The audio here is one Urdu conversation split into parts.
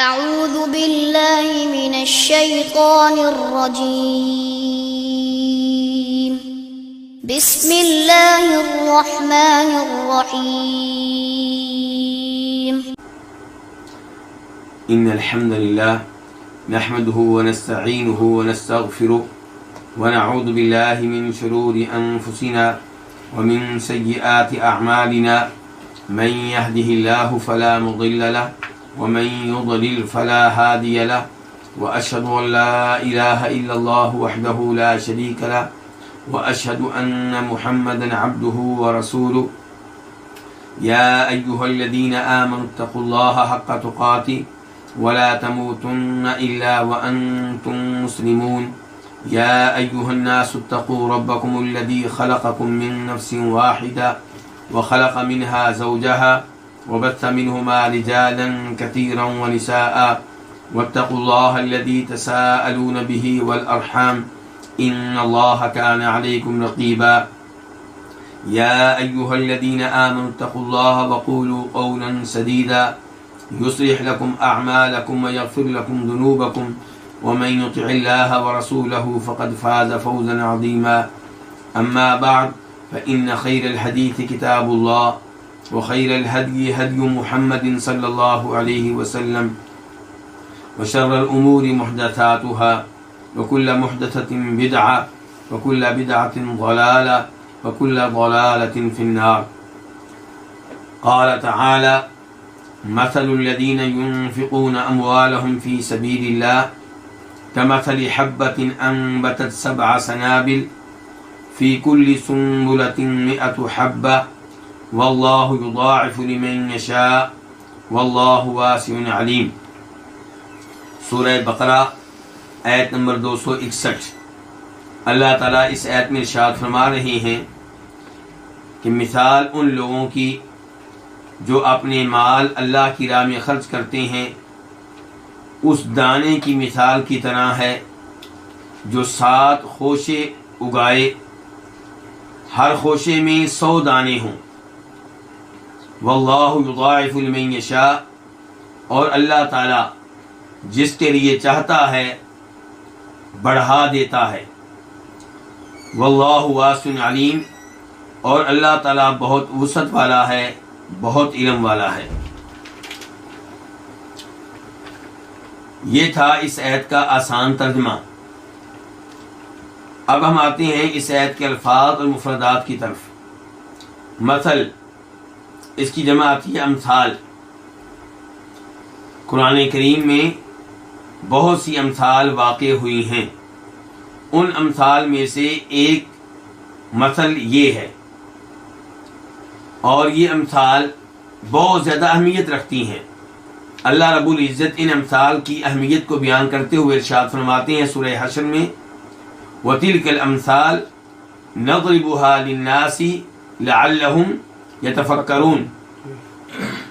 أعوذ بالله من الشيطان الرجيم بسم الله الرحمن الرحيم إن الحمد لله نحمده ونستعينه ونستغفره ونعوذ بالله من شرور أنفسنا ومن سيئات أعمالنا من يهده الله فلا مضل له ومن يضلل فلا هادي له وأشهد أن لا إله إلا الله وحده لا شريك له وأشهد أن محمدا عبده ورسوله يا أيها الذين آمنوا اتقوا الله حق تقاته ولا تموتن إلا وأنتم مسلمون يا أيها الناس اتقوا ربكم الذي خلقكم من نفس واحدة وخلق منها زوجها وبث منهما رجالا كثيرا ونساء واتقوا الله الذي تساءلون به والأرحام إن الله كان عليكم رقيبا يا أيها الذين آمنوا اتقوا الله وقولوا قولا سديدا يصلح لكم أعمالكم ويغفر لكم ذنوبكم ومن يطع الله ورسوله فقد فاز فوزا عظيما أما بعد فإن خير الحديث كتاب الله وخير الهدي هدي محمد صلى الله عليه وسلم وشر الأمور محدثاتها وكل محدثة بدعة وكل بدعة ضلالة وكل ضلالة في النار. قال تعالى مثل الذين ينفقون أموالهم في سبيل الله كمثل حبة أنبتت 7 سنابل في كل سنبلة 100 حبة والله يضاعف لمن يشاء والله واسع عليم. سورہ بقرہ آیت نمبر 261. اللہ تعالیٰ اس آیت میں ارشاد فرما رہے ہیں کہ مثال ان لوگوں کی جو اپنے مال اللہ کی راہ میں خرچ کرتے ہیں اس دانے کی مثال کی طرح ہے جو 7 خوشے اگائے، ہر خوشے میں 100 دانے ہوں. واللہ یضاعف لمن یشاء، اور اللہ تعالی جس کے لیے چاہتا ہے بڑھا دیتا ہے. واللہ واسع علیم، اور اللہ تعالی بہت وسعت والا ہے، بہت علم والا ہے. یہ تھا اس آیت کا آسان ترجمہ. اب ہم آتے ہیں اس آیت کے الفاظ اور مفردات کی طرف. مثل، اس کی جمع آتی ہے امثال. قرآن کریم میں بہت سی امثال واقع ہوئی ہیں. ان امثال میں سے ایک مثل یہ ہے، اور یہ امثال بہت زیادہ اہمیت رکھتی ہیں. اللہ رب العزت ان امثال کی اہمیت کو بیان کرتے ہوئے ارشاد فرماتے ہیں سورہ حشر میں وَتِلْكَ الْأَمْثَالُ نَضْرِبُهَا لِلنَّاسِ لَعَلَّهُمْ يَتَفَكَّرُونَ،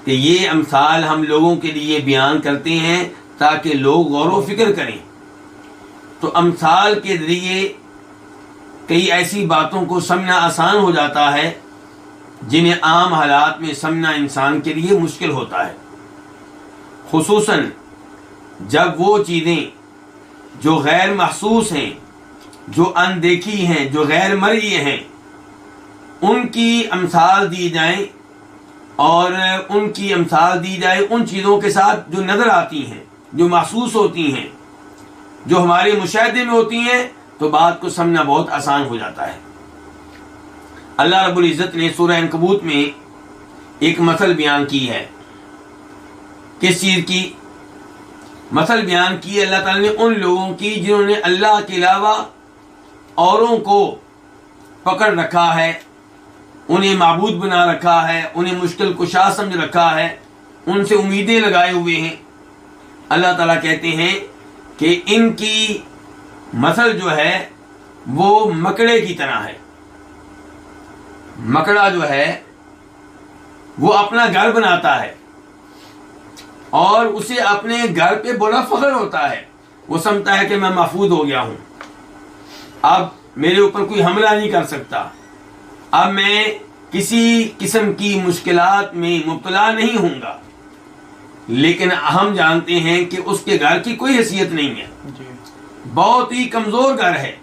کہ یہ امثال ہم لوگوں کے لیے بیان کرتے ہیں تاکہ لوگ غور و فکر کریں. تو امثال کے ذریعے کئی ایسی باتوں کو سمجھنا آسان ہو جاتا ہے جنہیں عام حالات میں سمجھنا انسان کے لیے مشکل ہوتا ہے، خصوصاً جب وہ چیزیں جو غیر محسوس ہیں، جو اندیکھی ہیں، جو غیر مرئی ہیں، ان کی امثال دی جائیں، اور ان کی امثال دی جائے ان چیزوں کے ساتھ جو نظر آتی ہیں، جو محسوس ہوتی ہیں، جو ہمارے مشاہدے میں ہوتی ہیں، تو بات کو سمجھنا بہت آسان ہو جاتا ہے. اللہ رب العزت نے سورہ عنکبوت میں ایک مثل بیان کی ہے. کس چیز کی مثل بیان کی؟ اللہ تعالیٰ نے ان لوگوں کی جنہوں نے اللہ کے علاوہ اوروں کو پکڑ رکھا ہے، انہیں معبود بنا رکھا ہے، انہیں مشکل کشا سمجھ رکھا ہے، ان سے امیدیں لگائے ہوئے ہیں. اللہ تعالیٰ کہتے ہیں کہ ان کی مثل جو ہے وہ مکڑے کی طرح ہے. مکڑا جو ہے وہ اپنا گھر بناتا ہے اور اسے اپنے گھر پہ بڑا فخر ہوتا ہے. وہ سمجھتا ہے کہ میں محفوظ ہو گیا ہوں، اب میرے اوپر کوئی حملہ نہیں کر سکتا، اب میں کسی قسم کی مشکلات میں مبتلا نہیں ہوں گا. لیکن ہم جانتے ہیں کہ اس کے گھر کی کوئی حیثیت نہیں ہے، جی بہت ہی کمزور گھر ہے،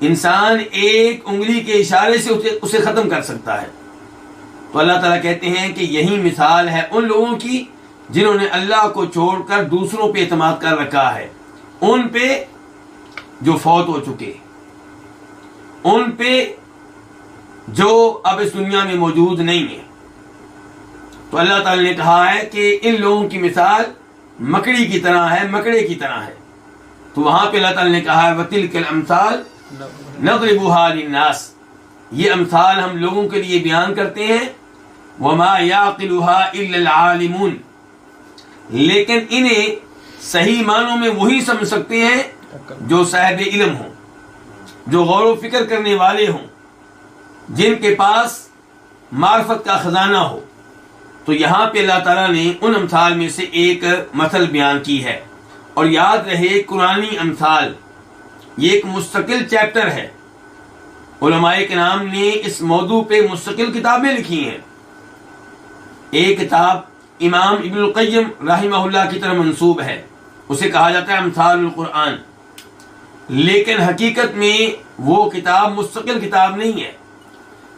انسان ایک انگلی کے اشارے سے اسے ختم کر سکتا ہے۔ تو اللہ تعالیٰ کہتے ہیں کہ یہی مثال ہے ان لوگوں کی جنہوں نے اللہ کو چھوڑ کر دوسروں پہ اعتماد کر رکھا ہے، ان پہ جو فوت ہو چکے، ان پہ جو اب اس دنیا میں موجود نہیں ہے۔ تو اللہ تعالیٰ نے کہا ہے کہ ان لوگوں کی مثال مکڑی کی طرح ہے، مکڑے کی طرح ہے۔ تو وہاں پہ اللہ تعالیٰ نے کہا ہے وَتِلْكَ الْأَمْثَالُ نَضْرِبُهَا لِلنَّاسِ، یہ امثال ہم لوگوں کے لیے بیان کرتے ہیں، وَمَا يَعْقِلُهَا إِلَّا الْعَالِمُونَ، لیکن انہیں صحیح معنوں میں وہی سمجھ سکتے ہیں جو صاحب علم ہوں، جو غور و فکر کرنے والے ہوں، جن کے پاس معرفت کا خزانہ ہو۔ تو یہاں پہ اللہ تعالیٰ نے ان امثال میں سے ایک مثل بیان کی ہے، اور یاد رہے قرآنی امثال یہ ایک مستقل چیپٹر ہے، علماء کرام نے اس موضوع پہ مستقل کتابیں لکھی ہیں۔ ایک کتاب امام ابن القیم رحمہ اللہ کی طرف منسوب ہے، اسے کہا جاتا ہے امثال القرآن، لیکن حقیقت میں وہ کتاب مستقل کتاب نہیں ہے،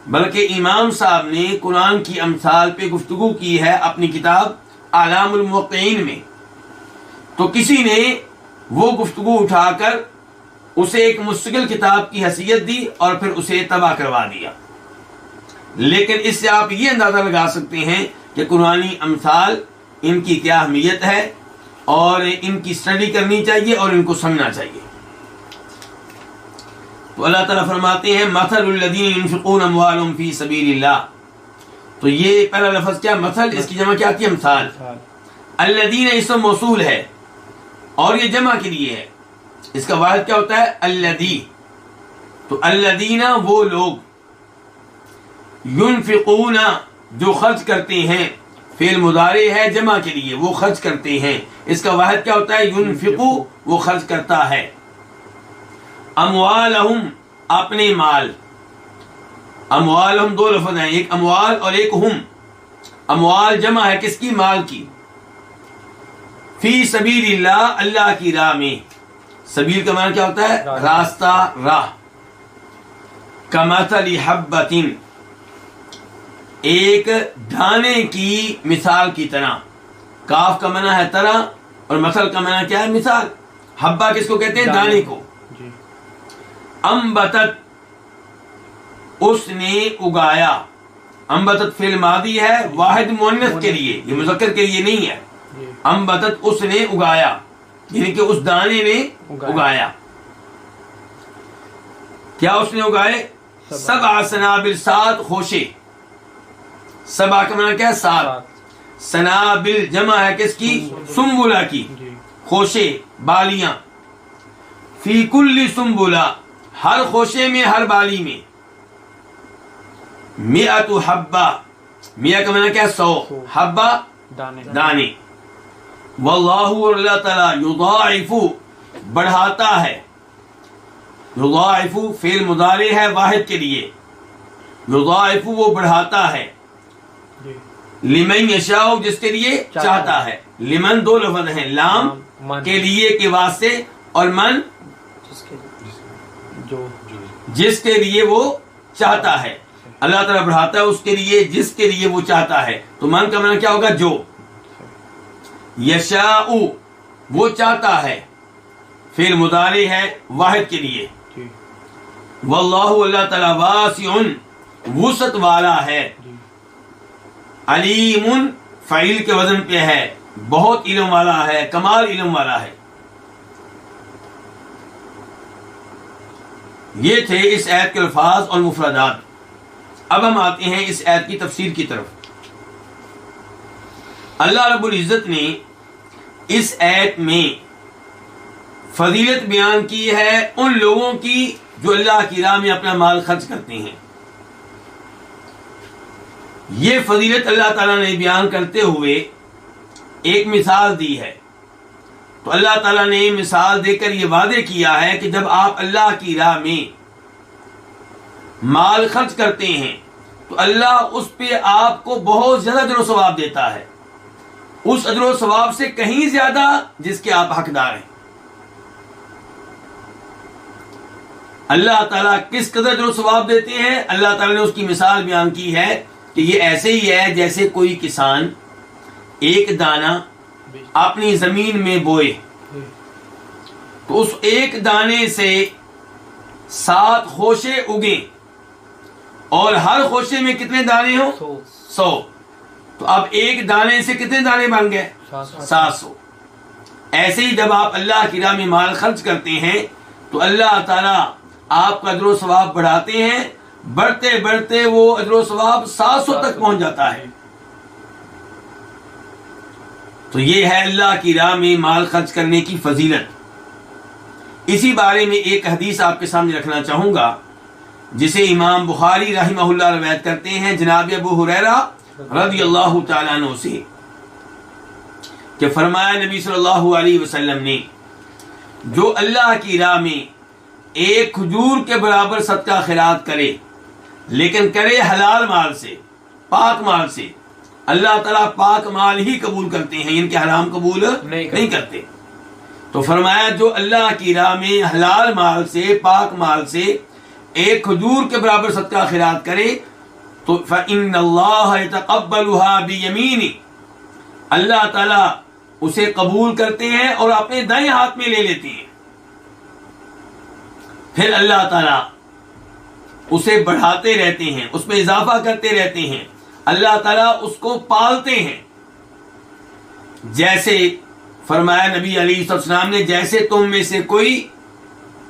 بلکہ امام صاحب نے قرآن کی امثال پہ گفتگو کی ہے اپنی کتاب اعلام الموقعین میں۔ تو کسی نے وہ گفتگو اٹھا کر اسے ایک مستقل کتاب کی حیثیت دی اور پھر اسے تباہ کروا دیا۔ لیکن اس سے آپ یہ اندازہ لگا سکتے ہیں کہ قرآنی امثال ان کی کیا اہمیت ہے، اور ان کی اسٹڈی کرنی چاہیے اور ان کو سمجھنا چاہیے۔ تو اللہ تعالیٰ فرماتے ہیں مثل الذین ينفقون اموالهم فی سبیل اللہ، تو یہ پہلا لفظ کیا مثل، اس کی جمع کیا کی امثال۔ الذین اسم موصول ہے اور یہ جمع کے لیے ہے، اس کا واحد کیا ہوتا ہے الذی، تو الذین وہ لوگ، ينفقون جو خرچ کرتے ہیں، فعل مضارع ہے جمع کے لیے، وہ خرچ کرتے ہیں، اس کا واحد کیا ہوتا ہے ينفقو، وہ خرچ کرتا ہے، اموالہم اپنے مال، اموالہم دو لفظ ہیں، ایک اموال اور ایک ہم، اموال جمع ہے کس کی، مال کی، فی سبیل اللہ اللہ کی راہ میں، سبیل کا معنی کیا ہوتا ہے راستہ، راہ، کمثل حبۃ ایک دانے کی مثال کی طرح، کاف کا معنی ہے طرح اور مثل کا معنی کیا ہے مثال۔ حبہ کس کو کہتے ہیں دانے کو، انبتت اس نے اگایا، انبتت فعل ماضی ہے واحد مؤنث کے لیے، یہ مذکر کے لیے نہیں ہے، انبتت اس نے اگایا، یعنی کہ اس دانے نے اگایا، کیا اس نے اگائے، سبع سنابل، 7 خوشے، سبع کا معنی کیا ہے 7، سنابل جمع ہے کس کی، سنبلہ کی، خوشے بالیاں، فی کل سنبلہ ہر خوشے میں، ہر بالی میں، مئۃ حبہ، مئہ کا معنی کیا ہے 100، حبہ دانے، واللہ اور اللہ تعالیٰ یضاعف بڑھاتا ہے، یضاعف فعل مضارع ہے واحد کے لیے، یضاعف وہ بڑھاتا ہے، لمن یشاء جس کے لیے چاہتا ہے، لمن دو لفظ ہیں، لام کے لیے کے واسطے اور من جس کے لیے وہ چاہتا ہے، اللہ تعالیٰ بڑھاتا ہے اس کے لیے جس کے لیے وہ چاہتا ہے، تو من کا معنی کیا ہوگا جو، یشاء وہ چاہتا ہے، فعل مضارع ہے واحد کے لیے، واللہ اللہ تعالیٰ واسع وسعت والا ہے، علیم فعیل کے وزن پہ ہے، بہت علم والا ہے، کمال علم والا ہے۔ یہ تھے اس آیت کے الفاظ اور مفردات۔ اب ہم آتے ہیں اس آیت کی تفسیر کی طرف۔ اللہ رب العزت نے اس آیت میں فضیلت بیان کی ہے ان لوگوں کی جو اللہ کی راہ میں اپنا مال خرچ کرتے ہیں۔ یہ فضیلت اللہ تعالیٰ نے بیان کرتے ہوئے ایک مثال دی ہے، تو اللہ تعالیٰ نے مثال دے کر یہ وعدے کیا ہے کہ جب آپ اللہ کی راہ میں مال خرچ کرتے ہیں تو اللہ اس پہ آپ کو بہت زیادہ اجر و ثواب دیتا ہے، اس اجر و ثواب سے کہیں زیادہ جس کے آپ حقدار ہیں. اللہ تعالیٰ کس قدر اجر و ثواب دیتے ہیں؟ اللہ تعالیٰ نے اس کی مثال بیان کی ہے کہ یہ ایسے ہی ہے جیسے کوئی کسان ایک دانہ اپنی زمین میں بوئے تو اس ایک دانے سے 7 خوشے اگیں اور ہر خوشے میں کتنے دانے ہوں؟ 100. تو اب ایک دانے سے کتنے دانے بن گئے؟ 700. ایسے ہی جب آپ اللہ کی راہ میں مال خرچ کرتے ہیں تو اللہ تعالیٰ آپ کا اجر و ثواب بڑھاتے ہیں، بڑھتے بڑھتے وہ اجر و ثواب 700 تک پہنچ جاتا ہے. تو یہ ہے اللہ کی راہ میں مال خرچ کرنے کی فضیلت. اسی بارے میں ایک حدیث آپ کے سامنے رکھنا چاہوں گا جسے امام بخاری رحمہ اللہ روایت کرتے ہیں جناب ابو ہریرہ رضی اللہ تعالیٰ عنہ سے کہ فرمایا نبی صلی اللہ علیہ وسلم نے جو اللہ کی راہ میں ایک کھجور کے برابر صدقہ خیرات کرے لیکن کرے حلال مال سے، پاک مال سے، اللہ تعالیٰ پاک مال ہی قبول کرتے ہیں، ان کے حرام قبول نہیں کرتے. تو فرمایا جو اللہ کی راہ میں حلال مال سے، پاک مال سے ایک کھجور کے برابر صدقہ خیرات کرے تو فإن اللہ يتقبلها بيمینہ، اللہ تعالیٰ اسے قبول کرتے ہیں اور اپنے دائیں ہاتھ میں لے لیتے ہیں. پھر اللہ تعالیٰ اسے بڑھاتے رہتے ہیں، اس میں اضافہ کرتے رہتے ہیں، اللہ تعالیٰ اس کو پالتے ہیں. جیسے فرمایا نبی علیہ السلام نے جیسے تم میں سے کوئی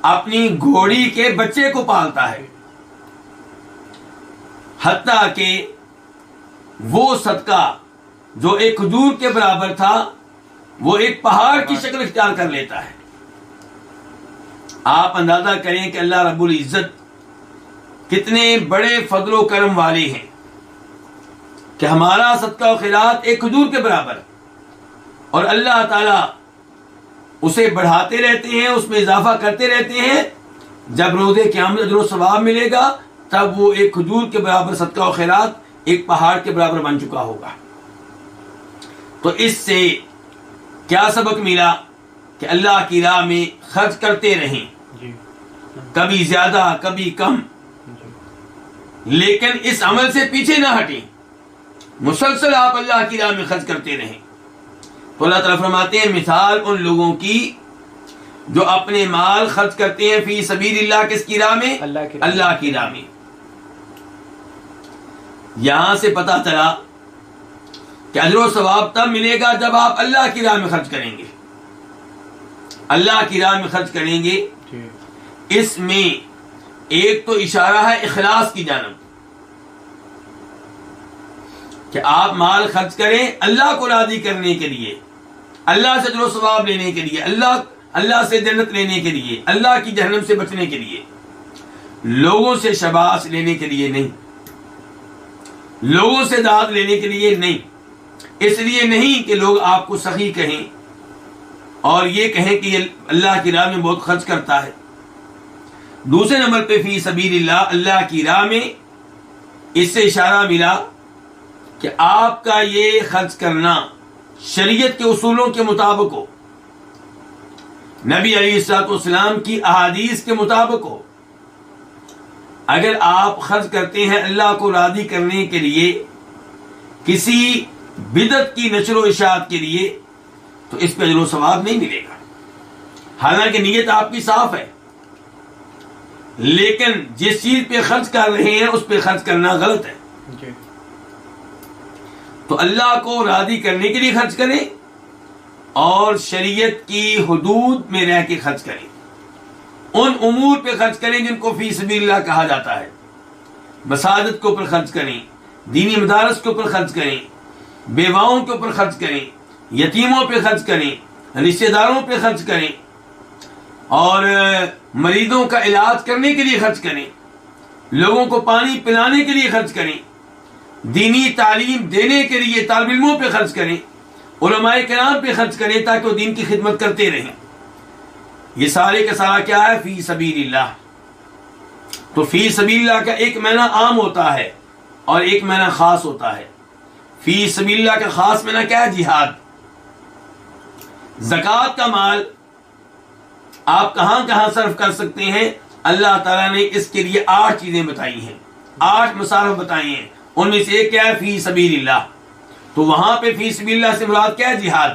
اپنی گھوڑی کے بچے کو پالتا ہے، حتیٰ کہ وہ صدقہ جو ایک کھجور کے برابر تھا وہ ایک پہاڑ کی شکل اختیار کر لیتا ہے. آپ اندازہ کریں کہ اللہ رب العزت کتنے بڑے فضل و کرم والے ہیں کہ ہمارا صدقہ و خیرات ایک کھجور کے برابر اور اللہ تعالیٰ اسے بڑھاتے رہتے ہیں، اس میں اضافہ کرتے رہتے ہیں. جب روز قیامت اجر و ثواب ملے گا تب وہ ایک کھجور کے برابر صدقہ و خیرات ایک پہاڑ کے برابر بن چکا ہوگا. تو اس سے کیا سبق ملا کہ اللہ کی راہ میں خرچ کرتے رہیں، کبھی زیادہ کبھی کم، لیکن اس عمل سے پیچھے نہ ہٹیں، مسلسل آپ اللہ کی راہ میں خرچ کرتے رہیں. تو اللہ تعالیٰ فرماتے ہیں مثال ان لوگوں کی جو اپنے مال خرچ کرتے ہیں فی سبیل اللہ، کس کی راہ میں؟ اللہ کی راہ میں. یہاں سے پتہ چلا کہ اجر و ثواب تب ملے گا جب آپ اللہ کی راہ میں خرچ کریں گے. اللہ کی راہ میں خرچ کریں گے، اس میں ایک تو اشارہ ہے اخلاص کی جانب کہ آپ مال خرچ کریں اللہ کو راضی کرنے کے لیے، اللہ سے اجر و ثواب لینے کے لیے، اللہ سے جنت لینے کے لیے، اللہ کی جہنم سے بچنے کے لیے، لوگوں سے شاباش لینے کے لیے نہیں، لوگوں سے داد لینے کے لیے نہیں. اس لیے نہیں کہ لوگ آپ کو سخی کہیں اور یہ کہیں کہ یہ اللہ کی راہ میں بہت خرچ کرتا ہے. دوسرے نمبر پہ فی سبیل اللہ، اللہ کی راہ میں اس سے اشارہ ملا کہ آپ کا یہ خرچ کرنا شریعت کے اصولوں کے مطابق ہو، نبی علیہ الصلوۃ والسلام کی احادیث کے مطابق ہو. اگر آپ خرچ کرتے ہیں اللہ کو راضی کرنے کے لیے، کسی بدعت کی نشر و اشاعت کے لیے، تو اس پہ اجر و ثواب نہیں ملے گا. حالانکہ نیت آپ کی صاف ہے، لیکن جس چیز پہ خرچ کر رہے ہیں اس پہ خرچ کرنا غلط ہے. تو اللہ کو راضی کرنے کے لیے خرچ کریں اور شریعت کی حدود میں رہ کے خرچ کریں. ان امور پہ خرچ کریں جن کو فی سبیل اللہ کہا جاتا ہے. مساجد کے اوپر خرچ کریں، دینی مدارس کے اوپر خرچ کریں، بیواؤں کے اوپر خرچ کریں، یتیموں پہ خرچ کریں، رشتہ داروں پہ خرچ کریں، اور مریضوں کا علاج کرنے کے لیے خرچ کریں، لوگوں کو پانی پلانے کے لیے خرچ کریں، دینی تعلیم دینے کے لیے طالب علموں پہ خرچ کریں، علماء کرام پہ خرچ کریں تاکہ وہ دین کی خدمت کرتے رہیں. یہ سارے کا سارا کیا ہے؟ فی سبیل اللہ. تو فی سبیل اللہ کا ایک معنی عام ہوتا ہے اور ایک معنی خاص ہوتا ہے. فی سبیل اللہ کا خاص معنی کیا ہے؟ جہاد. زکوٰۃ کا مال آپ کہاں کہاں صرف کر سکتے ہیں؟ اللہ تعالیٰ نے اس کے لیے 8 چیزیں بتائی ہیں، 8 مصارف بتائی ہیں. ان میں سے ایک کیا ہے؟ فی سبیل اللہ. تو وہاں پہ فی سبیل اللہ سے مراد کیا ہے؟ جہاد.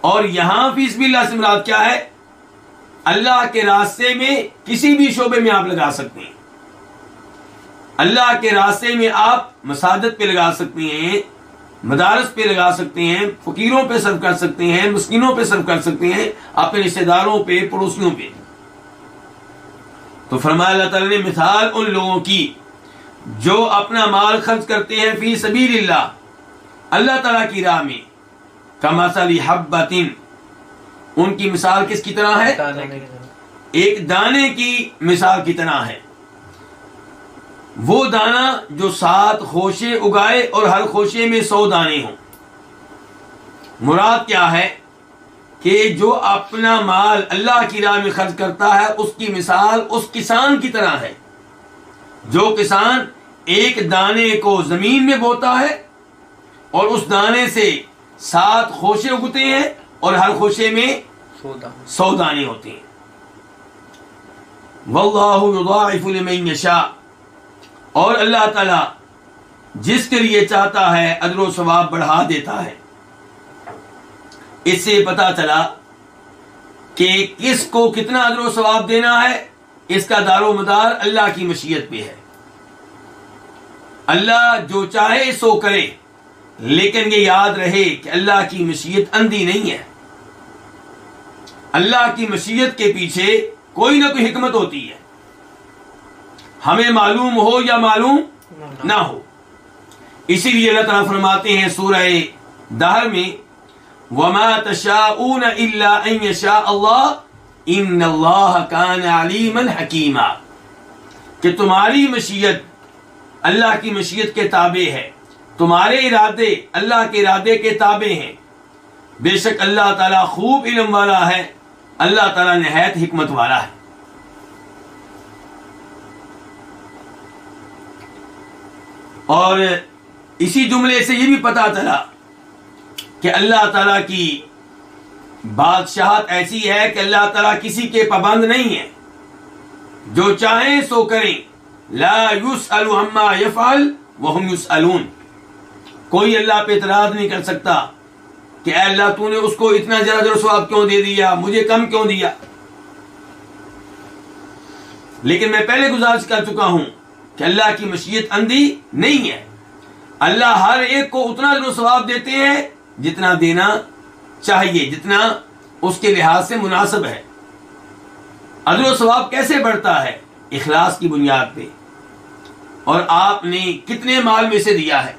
اور یہاں فی سبیل اللہ سے مراد کیا ہے؟ اللہ کے راستے میں کسی بھی شعبے میں آپ لگا سکتے ہیں. اللہ کے راستے میں آپ مساجد پہ لگا سکتے ہیں، مدارس پہ لگا سکتے ہیں، فقیروں پہ صرف کر سکتے ہیں، مسکینوں پہ صرف کر سکتے ہیں، اپنے رشتہ داروں پہ، پڑوسیوں پہ. تو فرمایا اللہ تعالیٰ نے مثال ان لوگوں کی جو اپنا مال خرچ کرتے ہیں فی سبیل اللہ، اللہ تعالیٰ کی راہ میں، کمثل حبۃ، ان کی مثال کس کی طرح ہے؟ ایک دانے کی مثال کی طرح ہے. وہ دانہ جو 7 خوشے اگائے اور ہر خوشے میں 100 دانے ہوں. مراد کیا ہے کہ جو اپنا مال اللہ کی راہ میں خرچ کرتا ہے اس کی مثال اس کسان کی طرح ہے جو کسان ایک دانے کو زمین میں بوتا ہے اور اس دانے سے 7 خوشے اگتے ہیں اور ہر خوشے میں 100 دانے ہوتے ہیں. واللہ یضاعف لمن یشاء، اور اللہ تعالی جس کے لیے چاہتا ہے اجر و ثواب بڑھا دیتا ہے. اس سے پتہ چلا کہ کس کو کتنا اجر و ثواب دینا ہے، اس کا دار و مدار اللہ کی مشیت پہ ہے. اللہ جو چاہے سو کرے، لیکن یہ یاد رہے کہ اللہ کی مشیت اندھی نہیں ہے. اللہ کی مشیت کے پیچھے کوئی نہ کوئی حکمت ہوتی ہے، ہمیں معلوم ہو یا معلوم نہ ہو. اسی لیے اللہ تعالیٰ فرماتے ہیں سورہ دہر میں وَمَا تَشَاءُونَ إِلَّا أَن يَشَاءَ اللَّهُ إِنَّ اللَّهَ كَانَ عَلِيمًا حَكِيمًا، کہ تمہاری مشیت اللہ کی مشیت کے تابع ہے، تمہارے ارادے اللہ کے ارادے کے تابع ہیں. بے شک اللہ تعالیٰ خوب علم والا ہے، اللہ تعالیٰ نہایت حکمت والا ہے. اور اسی جملے سے یہ بھی پتہ چلا کہ اللہ تعالیٰ کی بادشاہت ایسی ہے کہ اللہ تعالیٰ کسی کے پابند نہیں ہے، جو چاہیں سو کریں. لا يسأل عما يفعل وهم يسألون، کوئی اللہ پہ اعتراض نہیں کر سکتا کہ اے اللہ تو نے اس کو اتنا زیادہ اجر و ثواب کیوں دے دیا، مجھے کم کیوں دیا. لیکن میں پہلے گزارش کر چکا ہوں کہ اللہ کی مشیت اندھی نہیں ہے. اللہ ہر ایک کو اتنا اجر و ثواب دیتے ہیں جتنا دینا چاہیے، جتنا اس کے لحاظ سے مناسب ہے. اجر و ثواب کیسے بڑھتا ہے؟ اخلاص کی بنیاد پہ. اور آپ نے کتنے مال میں سے دیا ہے؟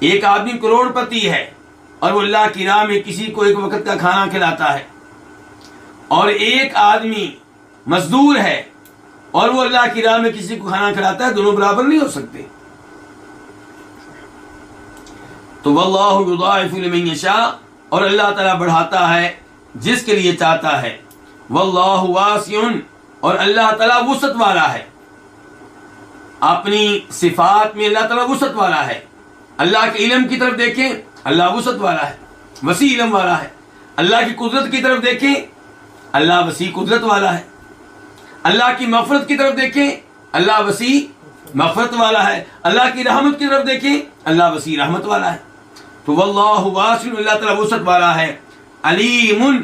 ایک آدمی کروڑ پتی ہے اور وہ اللہ کی راہ میں کسی کو ایک وقت کا کھانا کھلاتا ہے، اور ایک آدمی مزدور ہے اور وہ اللہ کی راہ میں کسی کو کھانا کھلاتا ہے، دونوں برابر نہیں ہو سکتے. تو واللہ یضاعف لمن یشاء، اور اللہ تعالیٰ بڑھاتا ہے جس کے لیے چاہتا ہے. واللہ واسع، اور اللہ تعالیٰ وسعت والا ہے. اپنی صفات میں اللہ تعالیٰ وسعت والا ہے. اللہ کے علم کی طرف دیکھیں، اللہ وسعت والا ہے، وسیع علم والا ہے. اللہ کی قدرت کی طرف دیکھیں، اللہ وسیع قدرت والا ہے. اللہ کی مغفرت کی طرف دیکھیں، اللہ وسیع مغفرت والا ہے. اللہ کی رحمت کی طرف دیکھیں، اللہ وسیع رحمت والا ہے. تو واللہ واسع، اللہ تعالیٰ وسعت والا ہے. علیم،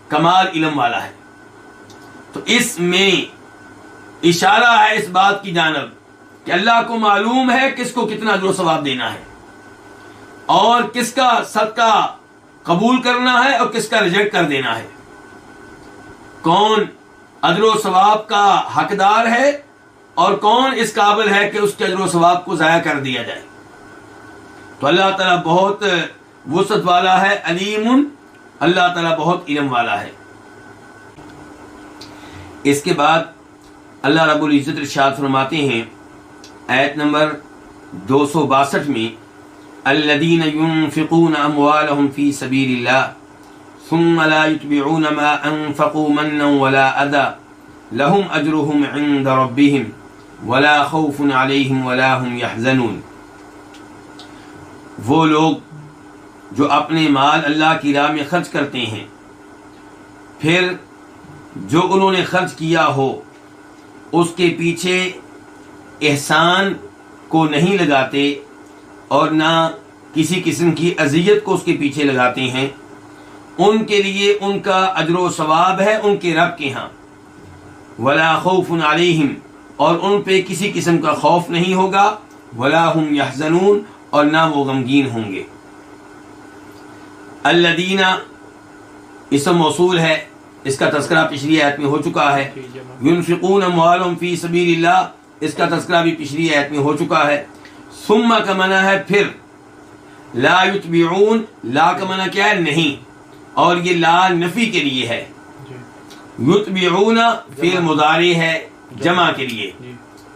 کمال علم والا ہے. تو اس میں اشارہ ہے اس بات کی جانب کہ اللہ کو معلوم ہے کس کو کتنا اجر و ثواب دینا ہے، اور کس کا صدقہ قبول کرنا ہے اور کس کا ریجیکٹ کر دینا ہے. کون اجر و ثواب کا حقدار ہے اور کون اس قابل ہے کہ اس کے اجر و ثواب کو ضائع کر دیا جائے. تو اللہ تعالیٰ بہت وسعت والا ہے. علیم، اللہ تعالیٰ بہت علم والا ہے. اس کے بعد اللہ رب العزت ارشاد فرماتے ہیں آیت نمبر 262 میں الذین ينفقون اموالهم فی سبیل اللہ ثم لا يتبعون ما انفقوا منا ولا اذى لهم اجرهم عند ربهم ولا خوف عليهم ولا هم يحزنون. وہ لوگ جو اپنے مال اللہ کی راہ میں خرچ کرتے ہیں، پھر جو انہوں نے خرچ کیا ہو اس کے پیچھے احسان کو نہیں لگاتے اور نہ کسی قسم کی اذیت کو اس کے پیچھے لگاتے ہیں، ان کے لیے ان کا اجر و ثواب ہے ان کے رب کے ہاں۔ ولا خوف علیہم، اور ان پہ کسی قسم کا خوف نہیں ہوگا، ولا هم یحزنون، اور نہ وہ غمگین ہوں گے۔ الذین اسم موصول ہے، اس کا تذکرہ پچھلی آیت میں ہو چکا ہے۔ ينفقون اموالهم فی سبیل اللہ، اس کا تذکرہ بھی پچھلی آیت میں ہو چکا ہے۔ ثم کا معنی ہے پھر، لا یتبعون، لا کا معنی کیا ہے؟ نہیں، اور یہ لا نفی کے لیے ہے۔ یتبعون فعل مضارع ہے جمع کے لیے،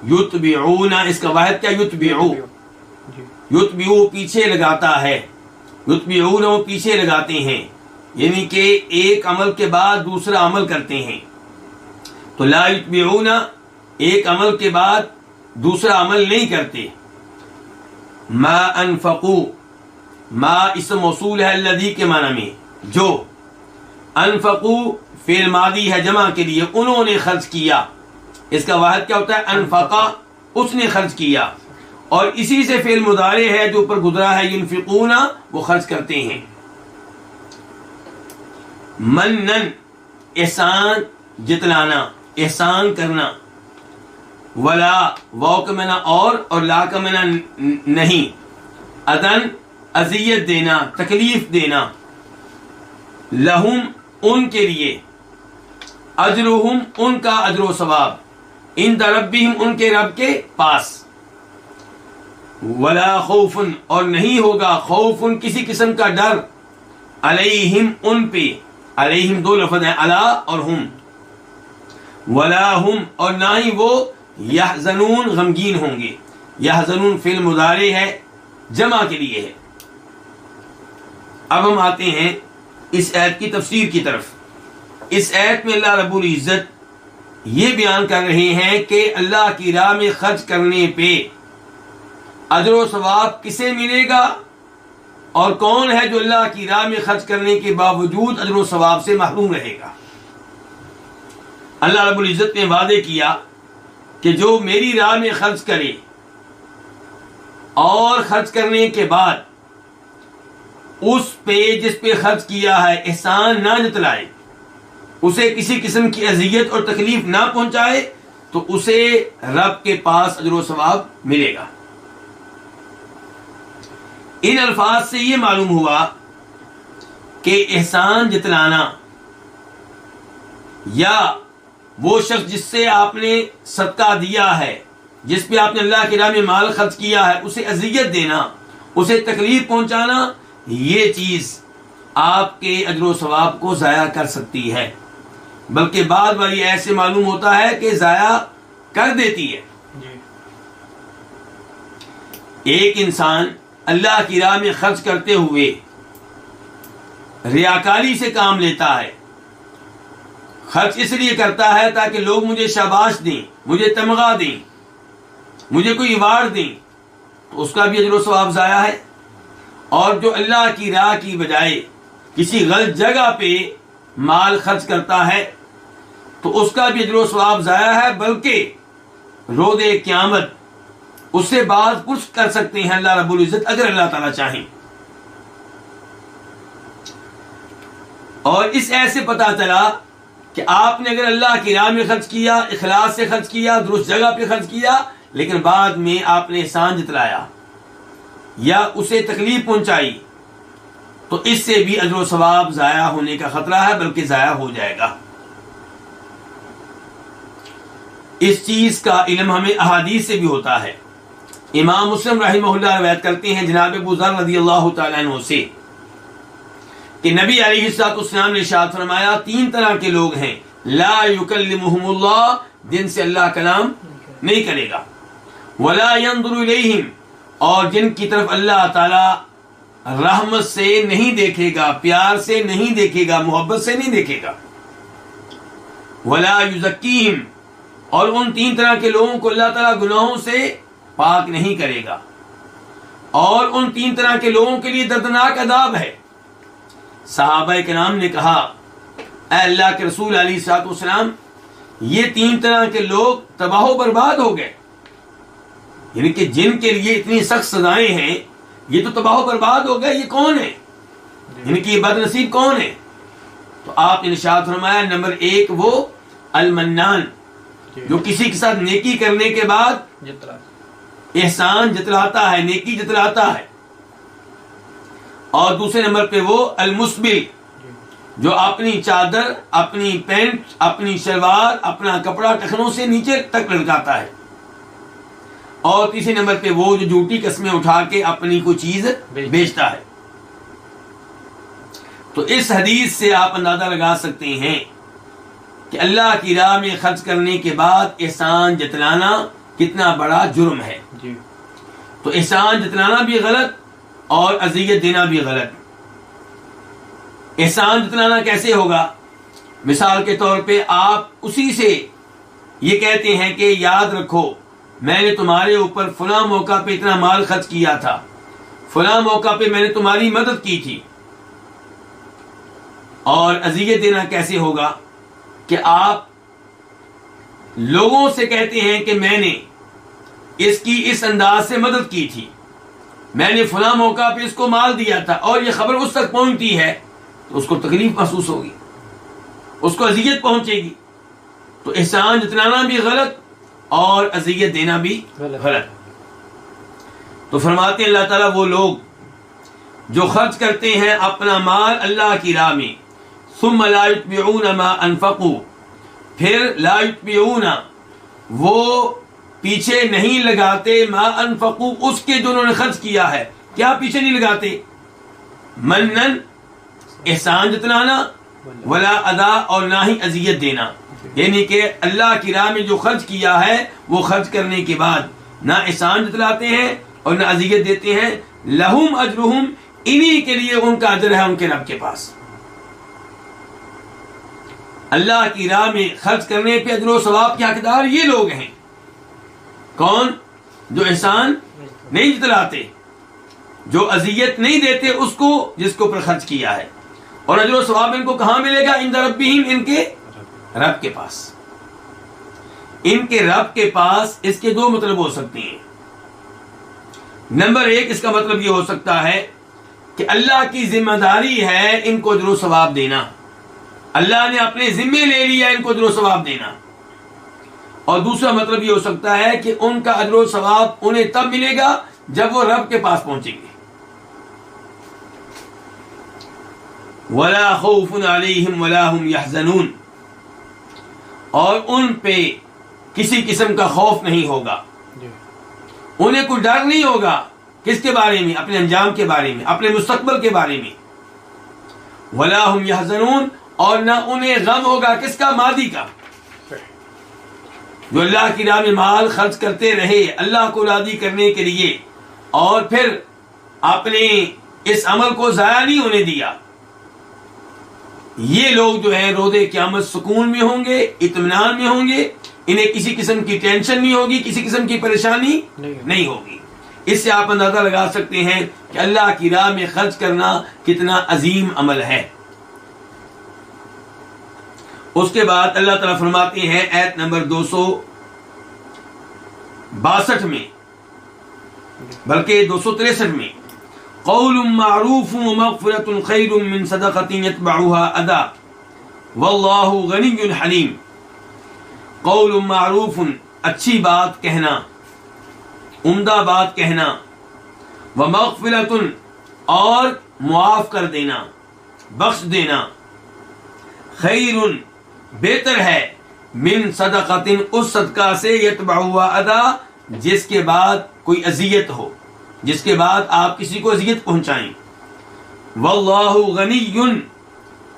یتبعون اس کا واحد کیا؟ یتبعو، یتبعو پیچھے لگاتا ہے، یتبعون وہ پیچھے لگاتے ہیں، یعنی کہ ایک عمل کے بعد دوسرا عمل کرتے ہیں۔ تو لا یتبعون ایک عمل کے بعد دوسرا عمل نہیں کرتے۔ ما انفقوا، ما اسم موصول ہے الذی کے معنی میں، جو، انفقوا فعل ماضی ہے جمع کے لیے، انہوں نے خرچ کیا، اس کا واحد کیا ہوتا ہے؟ انفقا، اس نے خرچ کیا، اور اسی سے فعل مضارع ہے جو اوپر گزرا ہے، ينفقون وہ خرچ کرتے ہیں۔ منن احسان جتلانا، احسان کرنا، ولا واو کا معنی اور لا کا معنی نہیں، اذن اذیت دینا، تکلیف دینا، لہم ان کے لیے، اجرہم ان کا اجر و ثواب، عند ربہم ان کے رب کے پاس، ولا خوف اور نہیں ہوگا، خوف کسی قسم کا ڈر، علیہم ان پہ، علیہم دو لفظ ہیں، علی اور ہم، ولا ہم اور نہ ہی وہ، یحزنون غمگین ہوں گے۔ یحزنون فعل مضارع ہے جمع کے لیے ہے۔ اب ہم آتے ہیں اس آیت کی تفسیر کی طرف۔ اس آیت میں اللہ رب العزت یہ بیان کر رہے ہیں کہ اللہ کی راہ میں خرچ کرنے پہ اجر و ثواب کسے ملے گا، اور کون ہے جو اللہ کی راہ میں خرچ کرنے کے باوجود اجر و ثواب سے محروم رہے گا۔ اللہ رب العزت نے وعدے کیا کہ جو میری راہ میں خرچ کرے اور خرچ کرنے کے بعد اس پہ جس پہ خرچ کیا ہے احسان نہ جتلائے، اسے کسی قسم کی اذیت اور تکلیف نہ پہنچائے، تو اسے رب کے پاس اجر و ثواب ملے گا۔ ان الفاظ سے یہ معلوم ہوا کہ احسان جتلانا، یا وہ شخص جس سے آپ نے صدقہ دیا ہے، جس پہ آپ نے اللہ کی راہ میں مال خرچ کیا ہے، اسے اذیت دینا، اسے تکلیف پہنچانا، یہ چیز آپ کے اجر و ثواب کو ضائع کر سکتی ہے، بلکہ بعد والی ایسے معلوم ہوتا ہے کہ ضائع کر دیتی ہے۔ ایک انسان اللہ کی راہ میں خرچ کرتے ہوئے ریاکاری سے کام لیتا ہے، خرچ اس لیے کرتا ہے تاکہ لوگ مجھے شاباش دیں، مجھے تمغہ دیں، مجھے کوئی ایوارڈ دیں، تو اس کا بھی اجر و ثواب ضائع ہے۔ اور جو اللہ کی راہ کی بجائے کسی غلط جگہ پہ مال خرچ کرتا ہے تو اس کا بھی اجر و ثواب ضائع ہے، بلکہ روز قیامت اس سے باز پرس کر سکتے ہیں اللہ رب العزت اگر اللہ تعالیٰ چاہیں۔ اور اس ایسے پتہ چلا کہ آپ نے اگر اللہ کی راہ میں خرچ کیا، اخلاص سے خرچ کیا، درست جگہ پہ خرچ کیا، لیکن بعد میں آپ نے احسان جتلایا یا اسے تکلیف پہنچائی، تو اس سے بھی اجر و ثواب ضائع ہونے کا خطرہ ہے، بلکہ ضائع ہو جائے گا۔ اس چیز کا علم ہمیں احادیث سے بھی ہوتا ہے۔ امام مسلم رحمہ اللہ روایت کرتے ہیں جناب ابو ذر رضی اللہ تعالیٰ عنہ سے کہ نبی علیہ الصلوۃ والسلام نے ارشاد فرمایا، تین طرح کے لوگ ہیں، لا یکلمہم اللہ، جن سے اللہ کلام نہیں کرے گا، ولا ینظر الیہم، اور جن کی طرف اللہ تعالی رحمت سے نہیں دیکھے گا، پیار سے نہیں دیکھے گا، محبت سے نہیں دیکھے گا، ولا یزکیہم، اور ان تین طرح کے لوگوں کو اللہ تعالیٰ گناہوں سے پاک نہیں کرے گا، اور ان 3 طرح کے لوگوں کے لیے دردناک عذاب ہے۔ صحابہ کرام نے کہا اے اللہ کے رسول علیہ الصلوۃ والسلام، یہ 3 طرح کے لوگ تباہ و برباد ہو گئے، یعنی کہ جن کے لیے اتنی سخت سزائیں ہیں یہ تو تباہ و برباد ہو گئے، یہ کون ہے؟ یعنی کہ یہ بد نصیب کون ہے؟ تو آپ نے ارشاد فرمایا نمبر 1 وہ المنان، جو کسی کے ساتھ نیکی کرنے کے بعد احسان جتلاتا ہے، نیکی جتلاتا ہے۔ اور دوسرے نمبر پہ وہ المسبل، جو اپنی چادر، اپنی پینٹ، اپنی شلوار، اپنا کپڑا ٹخنوں سے نیچے تک لٹکاتا ہے۔ اور تیسرے نمبر پہ وہ جو جھوٹی قسمیں اٹھا کے اپنی کوئی چیز بیچتا ہے۔ تو اس حدیث سے آپ اندازہ لگا سکتے ہیں کہ اللہ کی راہ میں خرچ کرنے کے بعد احسان جتلانا کتنا بڑا جرم ہے۔ تو احسان جتلانا بھی غلط اور اذیت دینا بھی غلط۔ احسان جتلانا کیسے ہوگا؟ مثال کے طور پہ آپ اسی سے یہ کہتے ہیں کہ یاد رکھو میں نے تمہارے اوپر فلاں موقع پہ اتنا مال خرچ کیا تھا، فلاں موقع پہ میں نے تمہاری مدد کی تھی۔ اور اذیت دینا کیسے ہوگا کہ آپ لوگوں سے کہتے ہیں کہ میں نے اس کی اس انداز سے مدد کی تھی، میں نے فلاں موقع پہ اس کو مال دیا تھا، اور یہ خبر اس تک پہنچتی ہے تو اس کو تکلیف محسوس ہوگی، اس کو اذیت پہنچے گی۔ تو احسان جتلانا بھی غلط اور اذیت دینا بھی غلط۔ تو فرماتے ہیں اللہ تعالیٰ وہ لوگ جو خرچ کرتے ہیں اپنا مال اللہ کی راہ میں، ثم لا یتبعون ما انفقوا، پھر لا یتبعون وہ پیچھے نہیں لگاتے ما انفقوا اس کے جو انہوں نے خرچ کیا ہے۔ کیا پیچھے نہیں لگاتے؟ منن احسان جتلانا، ولا ادا اور نہ ہی اذیت دینا، یعنی کہ اللہ کی راہ میں جو خرچ کیا ہے وہ خرچ کرنے کے بعد نہ احسان جتلاتے ہیں اور نہ اذیت دیتے ہیں۔ لہم اجرہم، انہی کے لیے ان کا اجر ہے ان کے رب کے پاس۔ اللہ کی راہ میں خرچ کرنے پہ اجر و ثواب کے حقدار یہ لوگ ہیں۔ کون؟ جو احسان نہیں جتلاتے، جو اذیت نہیں دیتے اس کو جس کے اوپر خرچ کیا ہے۔ اور اجر و ثواب ان کو کہاں ملے گا؟ عند ربہم، ان کے رب کے پاس۔ ان کے رب کے پاس اس کے 2 مطلب ہو سکتے ہیں۔ نمبر 1 اس کا مطلب یہ ہو سکتا ہے کہ اللہ کی ذمہ داری ہے ان کو اجر و ثواب دینا، اللہ نے اپنے ذمے لے لیا ان کو اجر و ثواب دینا۔ اور دوسرا مطلب یہ ہو سکتا ہے کہ ان کا اجر و ثواب انہیں تب ملے گا جب وہ رب کے پاس پہنچیں گے۔ وَلَا خَوْفٌ عَلَيْهِمْ وَلَا هُمْ يَحْزَنُونَ، اور ان پہ کسی قسم کا خوف نہیں ہوگا، انہیں کوئی ڈر نہیں ہوگا۔ کس کے بارے میں؟ اپنے انجام کے بارے میں، اپنے مستقبل کے بارے میں۔ وَلَا هُمْ يَحْزَنُونَ، اور نہ انہیں غم ہوگا کس کا؟ ماضی کا۔ جو اللہ کی راہ میں مال خرچ کرتے رہے اللہ کو راضی کرنے کے لیے، اور پھر اپنے اس عمل کو ضائع نہیں ہونے دیا، یہ لوگ جو ہیں روز قیامت سکون میں ہوں گے، اطمینان میں ہوں گے، انہیں کسی قسم کی ٹینشن نہیں ہوگی، کسی قسم کی پریشانی نہیں ہوگی۔ اس سے آپ اندازہ لگا سکتے ہیں کہ اللہ کی راہ میں خرچ کرنا کتنا عظیم عمل ہے۔ اس کے بعد اللہ تعالیٰ فرماتے ہیں آیت نمبر 262 میں، بلکہ 263 میں، قول معروف ومغفرۃ خیر من صدقۃ یتبعها اذی واللہ غنی حلیم۔ قول معروف، اچھی بات کہنا، عمدہ بات کہنا، ومغفرۃ، اور معاف کر دینا، بخش دینا، خیر، بہتر ہے، من صدقۃ، اس صدقہ سے، یتبعها اذی، جس کے بعد کوئی اذیت ہو، جس کے بعد آپ کسی کو اذیت پہنچائیں۔ واللہ غنی،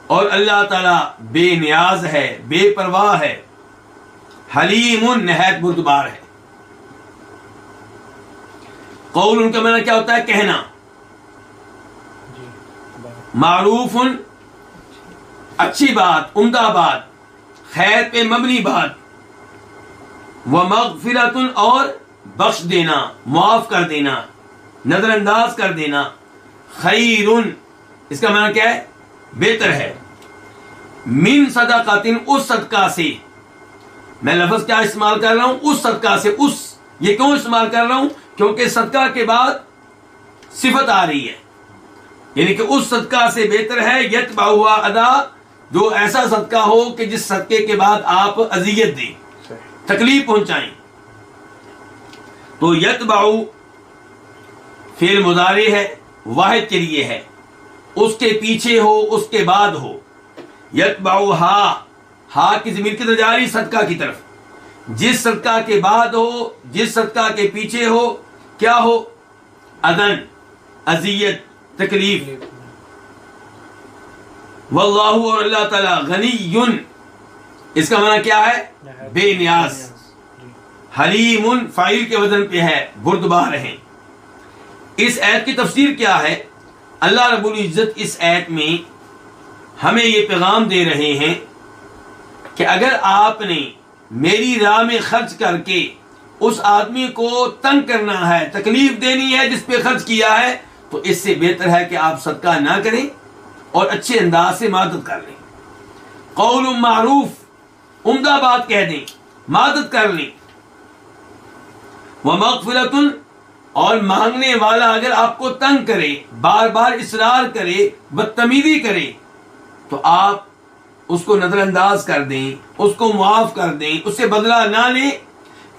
اور اللہ تعالیٰ بے نیاز ہے، بے پرواہ ہے، حلیم، نہایت بردبار ہے۔ قول ان کا معنی کیا ہوتا ہے؟ کہنا، معروف، اچھی بات، عمدہ بات، خیر پہ مبنی بات، ومغفرۃ، اور بخش دینا، معاف کر دینا، نظر انداز کر دینا، خیر، اس کا معنی کیا ہے؟ بہتر ہے، من صدقۃ، اس صدقہ سے. میں لفظ کیا استعمال کر رہا ہوں؟ اس صدقہ سے. اس یہ کیوں استعمال کر رہا ہوں؟ کیونکہ صدقہ کے بعد صفت آ رہی ہے، یعنی کہ اس صدقہ سے بہتر ہے یتبعہ ادا، جو ایسا صدقہ ہو کہ جس صدقے کے بعد آپ اذیت دیں، تکلیف پہنچائیں. تو یتبعو فعل مضارع ہے، واحد کے لیے ہے، اس کے پیچھے ہو، اس کے بعد ہو. یتبعو ہا کی ضمیر کی طرف جا رہی صدقہ کی طرف، جس صدقہ کے بعد ہو، جس صدقہ کے پیچھے ہو، کیا ہو؟ اذن، اذیت، تکلیف. واللہ، اور اللہ تعالی، غنی، اس کا معنی کیا ہے؟ بے نیاز. حلیم فاعل کے وزن پہ ہے، بردبار ہیں. اس آیت کی تفسیر کیا ہے؟ اللہ رب العزت اس آیت میں ہمیں یہ پیغام دے رہے ہیں کہ اگر آپ نے میری راہ میں خرچ کر کے اس آدمی کو تنگ کرنا ہے، تکلیف دینی ہے جس پہ خرچ کیا ہے، تو اس سے بہتر ہے کہ آپ صدقہ نہ کریں اور اچھے انداز سے مدد کر لیں. قول معروف، عمدہ بات کہہ دیں، مدد کر لیں. ومغفرۃ، اور مانگنے والا اگر آپ کو تنگ کرے، بار بار اصرار کرے، بدتمیزی کرے، تو آپ اس کو نظر انداز کر دیں، اس کو معاف کر دیں، اس سے بدلہ نہ لیں.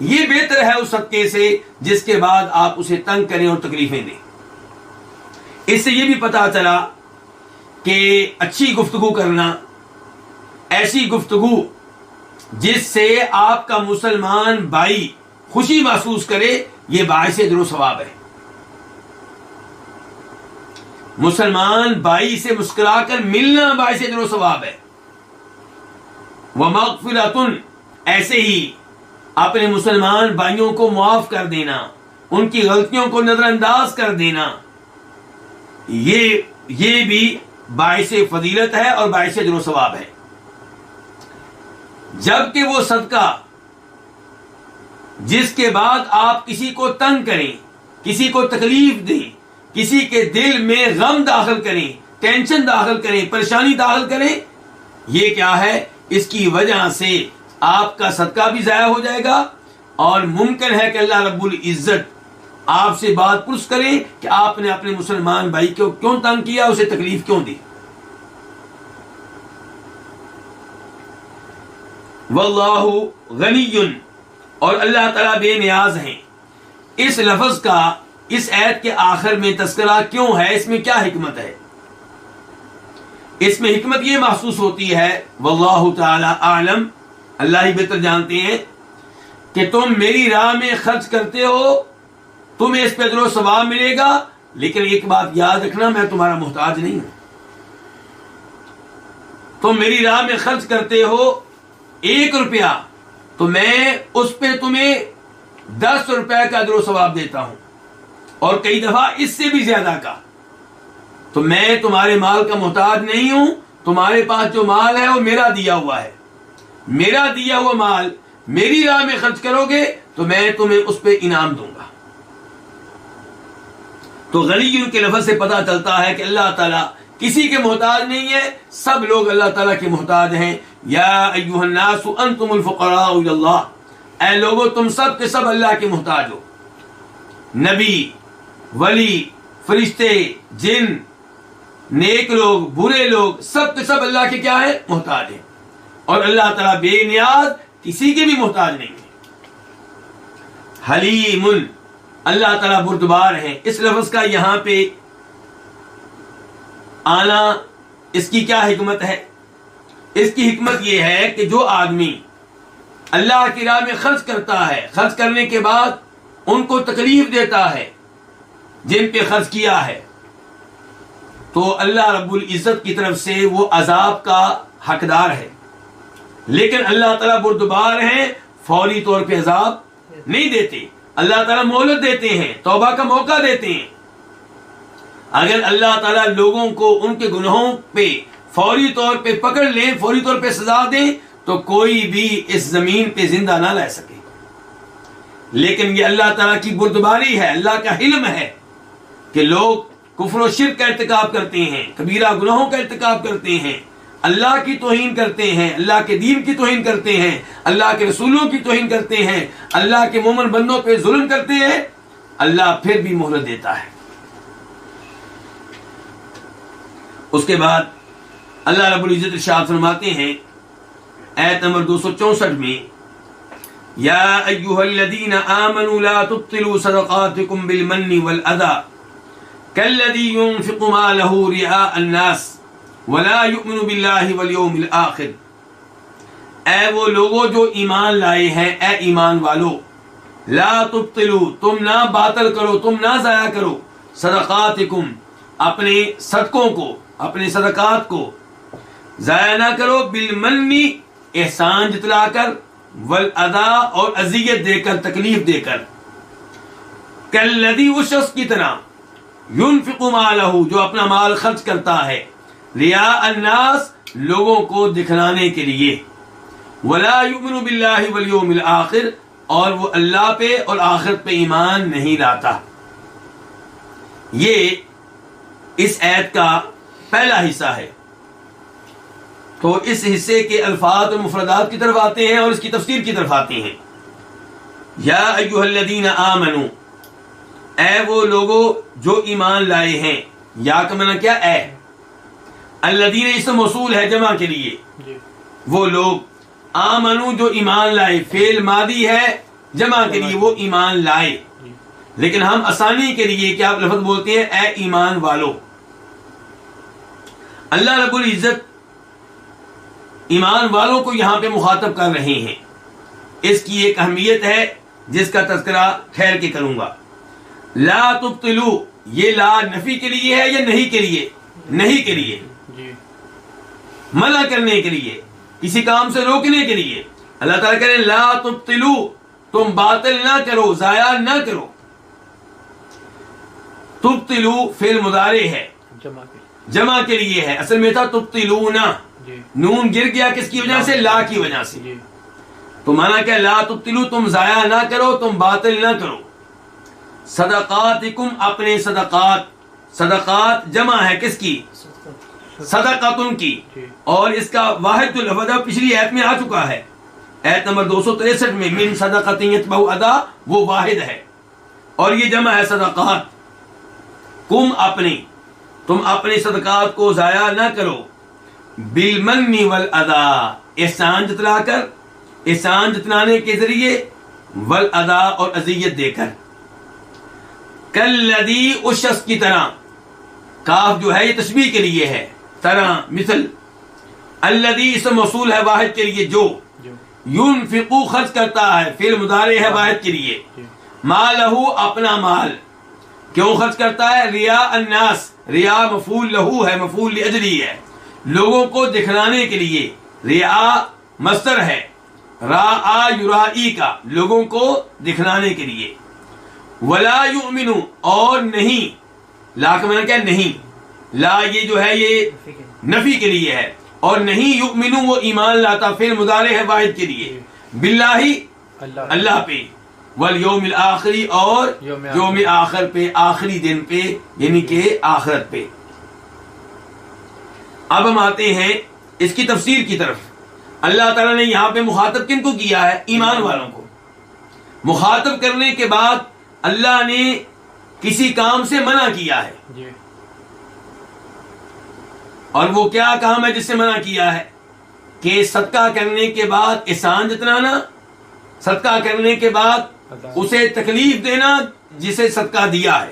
یہ بہتر ہے اس صدقے سے جس کے بعد آپ اسے تنگ کریں اور تکلیفیں دیں. اس سے یہ بھی پتا چلا کہ اچھی گفتگو کرنا، ایسی گفتگو جس سے آپ کا مسلمان بھائی خوشی محسوس کرے، یہ باعث اجر و ثواب ہے. مسلمان بھائی سے مسکرا کر ملنا باعث اجر و ثواب ہے. ومغفرۃ، ایسے ہی اپنے مسلمان بھائیوں کو معاف کر دینا، ان کی غلطیوں کو نظر انداز کر دینا، یہ بھی باعث فضیلت ہے اور باعث اجر و ثواب ہے. جبکہ وہ صدقہ جس کے بعد آپ کسی کو تنگ کریں، کسی کو تکلیف دیں، کسی کے دل میں غم داخل کریں، ٹینشن داخل کریں، پریشانی داخل کریں، یہ کیا ہے؟ اس کی وجہ سے آپ کا صدقہ بھی ضائع ہو جائے گا، اور ممکن ہے کہ اللہ رب العزت آپ سے بات پرس کریں کہ آپ نے اپنے مسلمان بھائی کو کیوں تنگ کیا، اسے تکلیف کیوں دی. واللہ غنی، اور اللہ تعالیٰ بے نیاز ہیں. اس لفظ کا اس آیت کے آخر میں تذکرہ کیوں ہے؟ اس میں کیا حکمت ہے؟ اس میں حکمت یہ محسوس ہوتی ہے، واللہ تعالی اعلم، اللہ ہی بہتر جانتے ہیں، کہ تم میری راہ میں خرچ کرتے ہو، تمہیں اس پہ اجر و ثواب ملے گا، لیکن ایک بات یاد رکھنا، میں تمہارا محتاج نہیں ہوں. تم میری راہ میں خرچ کرتے ہو 1 روپیہ، تو میں اس پہ تمہیں 10 روپے کا اجر و ثواب دیتا ہوں، اور کئی دفعہ اس سے بھی زیادہ کا. تو میں تمہارے مال کا محتاج نہیں ہوں، تمہارے پاس جو مال ہے وہ میرا دیا ہوا ہے. میرا دیا ہوا مال میری راہ میں خرچ کرو گے تو میں تمہیں اس پہ انعام دوں گا. تو غنی کے لفظ سے پتہ چلتا ہے کہ اللہ تعالیٰ کسی کے محتاج نہیں ہے، سب لوگ اللہ تعالیٰ کے محتاج ہیں. یا ایھا الناس انتم الفقراء الی اللہ، اے لوگو تم سب کے سب اللہ کے محتاج ہو. نبی، ولی، فرشتے، جن، نیک لوگ، برے لوگ، سب کے سب اللہ کے کیا ہے؟ محتاج ہیں. اور اللہ تعالیٰ بے نیاز، کسی کے بھی محتاج نہیں ہے. حلیم، اللہ تعالیٰ بردبار ہیں. اس لفظ کا یہاں پہ آنا، اس کی کیا حکمت ہے؟ اس کی حکمت یہ ہے کہ جو آدمی اللہ کی راہ میں خرچ کرتا ہے، خرچ کرنے کے بعد ان کو تکلیف دیتا ہے جن پہ خرچ کیا ہے، تو اللہ رب العزت کی طرف سے وہ عذاب کا حقدار ہے. لیکن اللہ تعالیٰ بردبار ہیں، فوری طور پہ عذاب نہیں دیتے. اللہ تعالیٰ مہلت دیتے ہیں، توبہ کا موقع دیتے ہیں. اگر اللہ تعالیٰ لوگوں کو ان کے گناہوں پہ فوری طور پہ پکڑ لیں، فوری طور پہ سزا دیں، تو کوئی بھی اس زمین پہ زندہ نہ رہ سکے. لیکن یہ اللہ تعالیٰ کی بردباری ہے، اللہ کا حلم ہے. کہ لوگ کفر و شرک کا ارتکاب کرتے ہیں، کبیرہ گناہوں کا ارتکاب کرتے ہیں، اللہ کی توہین کرتے ہیں، اللہ کے دین کی توہین کرتے ہیں، اللہ کے رسولوں کی توہین کرتے ہیں، اللہ کے مومن بندوں پہ ظلم کرتے ہیں، اللہ پھر بھی مہلت دیتا ہے۔ اس کے بعد اللہ رب العزت ارشاد فرماتے ہیں آیت نمبر 264 میں، یا ایھا الذین آمنوا لا تبطلوا صدقاتکم بالمن والاذى کالذی ينفق مالہ رئاء الناس ولا یؤمن باللہ والیوم الآخر۔ اے وہ لوگوں جو ایمان لائے ہیں، اے ایمان والو، لا تبطلوا، تم نہ باطل کرو، تم نہ ضائع کرو، صدقاتکم، اپنے صدقوں کو، اپنے صدقات کو ضائع نہ کرو، بالمن، احسان جتلا کر، والاذی، اور اذیت دے کر، تکلیف دے کر، کالذی، اس شخص کی طرح، ينفق مالہ، جو اپنا مال خرچ کرتا ہے، رئاء الناس، لوگوں کو دکھلانے کے لیے، ولا یؤمن باللہ والیوم الآخر، اور وہ اللہ پہ اور آخرت پہ ایمان نہیں لاتا۔ یہ اس آیت کا پہلا حصہ ہے۔ تو اس حصے کے الفاظ اور مفردات کی طرف آتے ہیں اور اس کی تفسیر کی طرف آتے ہیں۔ یا ایھا الذین آمنوا، اے وہ لوگوں جو ایمان لائے ہیں، یا کا معنی کیا؟ اے، الذین اسم موصول ہے جمع کے لیے، وہ لوگ، آمنو جو ایمان لائے، فعل ماضی ہے جمع کے لیے، وہ ایمان لائے، لیکن ہم آسانی کے لیے کیا لفظ بولتے ہیں؟ اے ایمان والو۔ اللہ رب العزت ایمان والوں کو یہاں پہ مخاطب کر رہے ہیں۔ اس کی ایک اہمیت ہے جس کا تذکرہ ٹھہر کے کروں گا۔ لا تبطلوا، یہ لا نفی کے لیے ہے یا نہیں کے لیے؟ نہیں کے لیے، منع کرنے کے لیے، کسی کام سے روکنے کے لیے۔ اللہ تعالیٰ کہہ رہے ہیں لا تبطلوا، تم باطل نہ کرو، ضائع نہ کرو۔ تبطلوا فعل مضارع ہے، جمع کے لیے ہے، اصل میں تھا تبطلون، نون گر گیا کس کی وجہ سے؟ لا کی وجہ سے۔ تو مانا کیا؟ لا تبطلوا، تم ضائع نہ کرو، تم باطل نہ کرو، صدقاتکم، اپنے صدقات، صدقات جمع ہے کس کی؟ صدقاتن کی، اور اس کا واحد جو لفظ پچھلی آیت میں آ چکا ہے، آیت نمبر 263 میں، من صدقۃ یتبع ادا، وہ واحد ہے اور یہ جمع ہے صدقات۔ کم، اپنے، تم اپنے صدقات کو ضائع نہ کرو، بالمن والاذی، احسان جتلا کر، احسان جتلانے کے ذریعے، والاذی، اور اذیت دے کر، کالذی، اس شخص کی طرح، کاف جو ہے یہ تشبیہ کے لیے ہے، طرح، مثل، الذی اسم موصول ہے واحد کے لیے، جو، ينفقو، خرچ کرتا ہے، فعل مضارع ہے واحد کے لیے، مالہ، اپنا مال، کیوں خرچ کرتا ہے؟ رئاء الناس، رئاء مفعول لہو ہے، مفعول لاجلہ ہے، لوگوں کو دکھلانے کے لیے، رئاء مصدر ہے، راآ یرائی کا، لوگوں کو دکھلانے کے لیے، ولا یؤمن، اور نہیں، لا کا معنی کیا؟ نہیں، لا یہ جو ہے یہ نفی کے لیے ہے، اور نہیں، یؤمن، وہ ایمان لاتا، فعل مضارع ہے واحد کے لیے، باللہ، اللہ پہ، والیوم الآخری، اور یوم آخر پہ، آخری دن پہ، یعنی کہ آخرت پہ۔ اب ہم آتے ہیں اس کی تفسیر کی طرف۔ اللہ تعالیٰ نے یہاں پہ مخاطب کن کو کیا ہے؟ ایمان والوں کو۔ مخاطب کرنے کے بعد اللہ نے کسی کام سے منع کیا ہے، اور وہ کیا کام ہے جس سے منع کیا ہے؟ کہ صدقہ کرنے کے بعد احسان جتلانا، صدقہ کرنے کے بعد اسے تکلیف دینا جسے صدقہ دیا ہے۔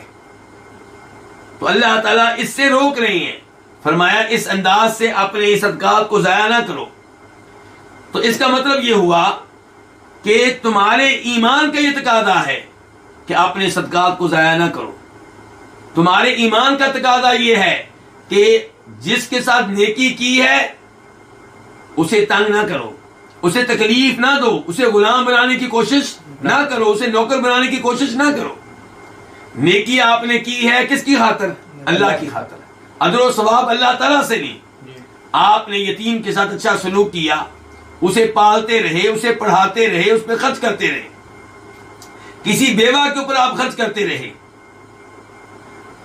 تو اللہ تعالیٰ اس سے روک رہے ہیں، فرمایا اس انداز سے اپنے صدقات کو ضائع نہ کرو۔ تو اس کا مطلب یہ ہوا کہ تمہارے ایمان کا یہ تقاضا ہے کہ اپنے صدقات کو ضائع نہ کرو۔ تمہارے ایمان کا تقاضا یہ ہے کہ جس کے ساتھ نیکی کی ہے اسے تنگ نہ کرو، اسے تکلیف نہ دو، اسے غلام بنانے کی کوشش نہ کرو، اسے نوکر بنانے کی کوشش نہ کرو۔ نیکی آپ نے کی ہے کس کی خاطر؟ اللہ کی خاطر، اجر و ثواب اللہ تعالیٰ سے لی۔ آپ نے یتیم کے ساتھ اچھا سلوک کیا، اسے پالتے رہے، اسے پڑھاتے رہے، اس پہ خرچ کرتے رہے، کسی بیوہ کے اوپر آپ خرچ کرتے رہے،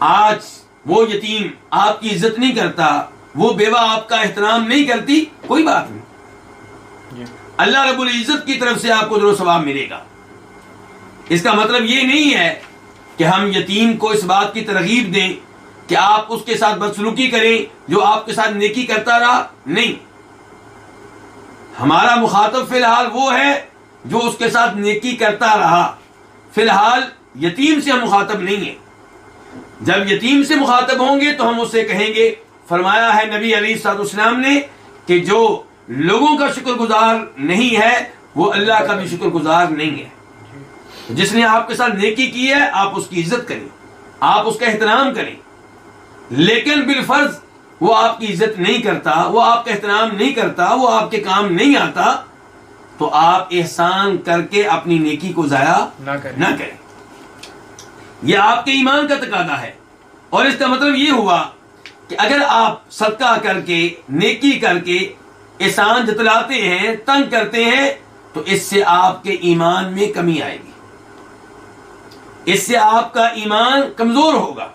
آج وہ یتیم آپ کی عزت نہیں کرتا، وہ بیوہ آپ کا احترام نہیں کرتی، کوئی بات نہیں، اللہ رب العزت کی طرف سے آپ کو اجر و ثواب ملے گا۔ اس کا مطلب یہ نہیں ہے کہ ہم یتیم کو اس بات کی ترغیب دیں کہ آپ اس کے ساتھ بدسلوکی کریں جو آپ کے ساتھ نیکی کرتا رہا، نہیں، ہمارا مخاطب فی الحال وہ ہے جو اس کے ساتھ نیکی کرتا رہا، فی الحال یتیم سے ہم مخاطب نہیں ہیں۔ جب یتیم سے مخاطب ہوں گے تو ہم اس سے کہیں گے، فرمایا ہے نبی علیہ الصلوۃ والسلام نے کہ جو لوگوں کا شکر گزار نہیں ہے وہ اللہ کا بھی شکر گزار نہیں ہے۔ جس نے آپ کے ساتھ نیکی کی ہے آپ اس کی عزت کریں، آپ اس کا احترام کریں، لیکن بالفرض وہ آپ کی عزت نہیں کرتا، وہ آپ کا احترام نہیں کرتا، وہ آپ کے کام نہیں آتا، تو آپ احسان کر کے اپنی نیکی کو ضائع نہ کریں۔ یہ آپ کے ایمان کا تقاضا ہے۔ اور اس کا مطلب یہ ہوا کہ اگر آپ صدقہ کر کے، نیکی کر کے احسان جتلاتے ہیں، تنگ کرتے ہیں، تو اس سے آپ کے ایمان میں کمی آئے گی، اس سے آپ کا ایمان کمزور ہوگا۔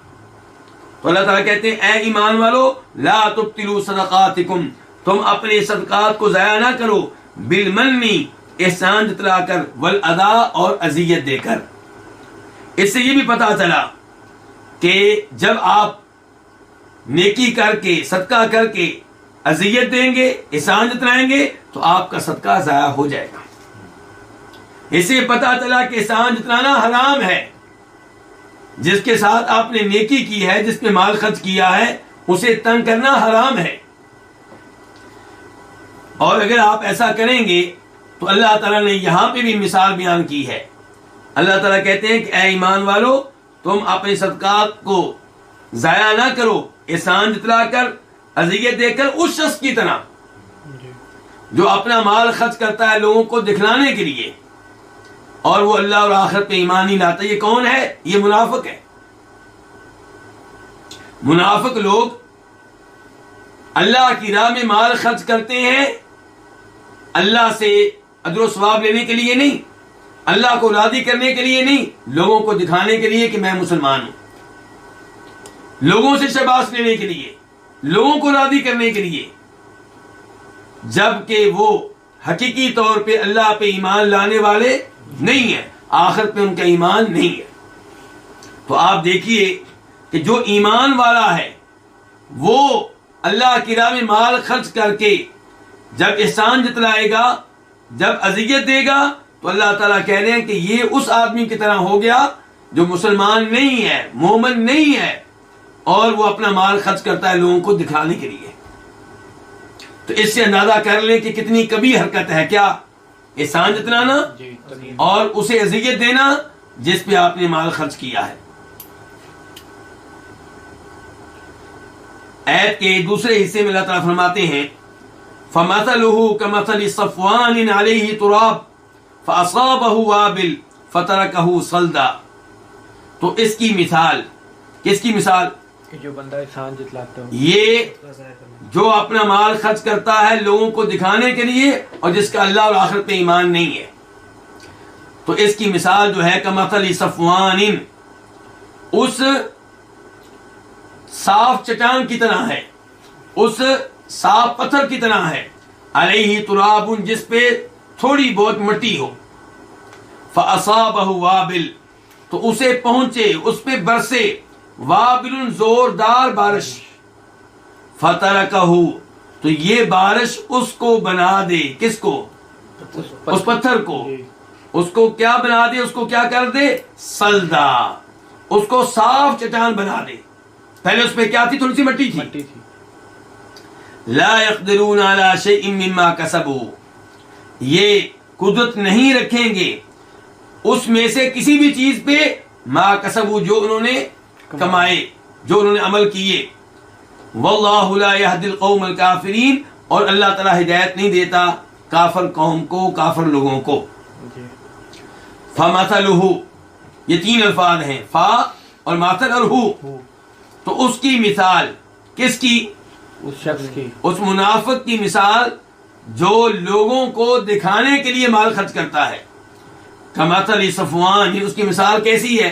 تو اللہ تعالیٰ کہتے ہیں اے ایمان والو لا تبطلوا صدقاتکم، تم اپنے صدقات کو ضائع نہ کرو، بالمنی، احسان جتلا کر، والاذا، اور اذیت دے کر۔ اس سے یہ بھی پتا چلا کہ جب آپ نیکی کر کے، صدقہ کر کے اذیت دیں گے، احسان جتلائیں گے، تو آپ کا صدقہ ضائع ہو جائے گا۔ اس سے پتا چلا کہ احسان جتلانا حرام ہے۔ جس کے ساتھ آپ نے نیکی کی ہے، جس پہ مال خرچ کیا ہے، اسے تنگ کرنا حرام ہے۔ اور اگر آپ ایسا کریں گے تو اللہ تعالیٰ نے یہاں پہ بھی مثال بیان کی ہے۔ اللہ تعالیٰ کہتے ہیں کہ اے ایمان والو تم اپنے صدقات کو ضائع نہ کرو، احسان جتلا کر، اذیت دے کر، اس شخص کی طرح جو اپنا مال خرچ کرتا ہے لوگوں کو دکھلانے کے لیے اور وہ اللہ اور آخرت پہ ایمان نہیں لاتا۔ یہ کون ہے؟ یہ منافق ہے۔ منافق لوگ اللہ کی راہ میں مال خرچ کرتے ہیں اللہ سے اجر و ثواب لینے کے لیے نہیں، اللہ کو راضی کرنے کے لیے نہیں، لوگوں کو دکھانے کے لیے کہ میں مسلمان ہوں، لوگوں سے شاباش لینے کے لیے، لوگوں کو راضی کرنے کے لیے، جبکہ وہ حقیقی طور پہ اللہ پہ ایمان لانے والے نہیں ہیں، آخرت پہ ان کا ایمان نہیں ہے۔ تو آپ دیکھیے کہ جو ایمان والا ہے وہ اللہ کی راہ میں مال خرچ کر کے جب احسان جتلائے گا، جب اذیت دے گا، تو اللہ تعالیٰ کہہ رہے ہیں کہ یہ اس آدمی کی طرح ہو گیا جو مسلمان نہیں ہے، مومن نہیں ہے، اور وہ اپنا مال خرچ کرتا ہے لوگوں کو دکھانے کے لیے۔ تو اس سے اندازہ کر لیں کہ کتنی کبھی حرکت ہے، کیا احسان جتلانا اور اسے اذیت دینا جس پہ آپ نے مال خرچ کیا ہے۔ آیت کے دوسرے حصے میں اللہ تعالیٰ فرماتے ہیں فَمَثَلُهُ كَمَثَلِ صَفْوَانٍ عَلَيْهِ تُرَابٌ فَأَصَابَهُ وَابِلٌ فَتَرَكَهُ صَلْدًا۔ تو اس کی مثال، کس کی مثال؟ کہ جو بندہ احسان جتلاتا ہو، یہ جو اپنا مال خرچ کرتا ہے لوگوں کو دکھانے کے لیے اور جس کا اللہ اور آخرت پہ ایمان نہیں ہے، تو اس کی مثال جو ہے کمثل صفوان، اس صاف چٹان کی طرح ہے، اس صاف پتھر کی طرح ہے، علیہ تراب، جس پہ تھوڑی بہت مٹی ہو، فاصابہ وابل، تو اسے پہنچے، اس پہ برسے، وابل زوردار بارش، فترکہ، تو یہ بارش اس کو بنا دے، کس کو؟ اس پتھر کو، اس کو کیا بنا دے؟ اس کو کیا کر دے؟ سلدا، اس کو صاف چٹان بنا دے۔ پہلے اس پہ کیا تھی؟ تھوڑی سی مٹی تھی۔ لا يقدرون على شيء مما كسبوا، یہ قدرت نہیں رکھیں گے اس میں سے کسی بھی چیز پہ، ما کسبوا، جو انہوں نے کمائے، جو انہوں نے عمل کیے۔ واللہ لا يهدي القوم الكافرین، اور اللہ تعالی ہدایت نہیں دیتا کافر قوم کو، کافر لوگوں کو۔ فمثلہ، یہ تین الفاظ ہیں، فا اور مثل اور ہو، تو اس کی مثال کس کی؟ اس شخص کی، اس منافق کی مثال جو لوگوں کو دکھانے کے لیے مال خرچ کرتا ہے۔ کمثل صفوان، اس کی مثال کیسی ہے؟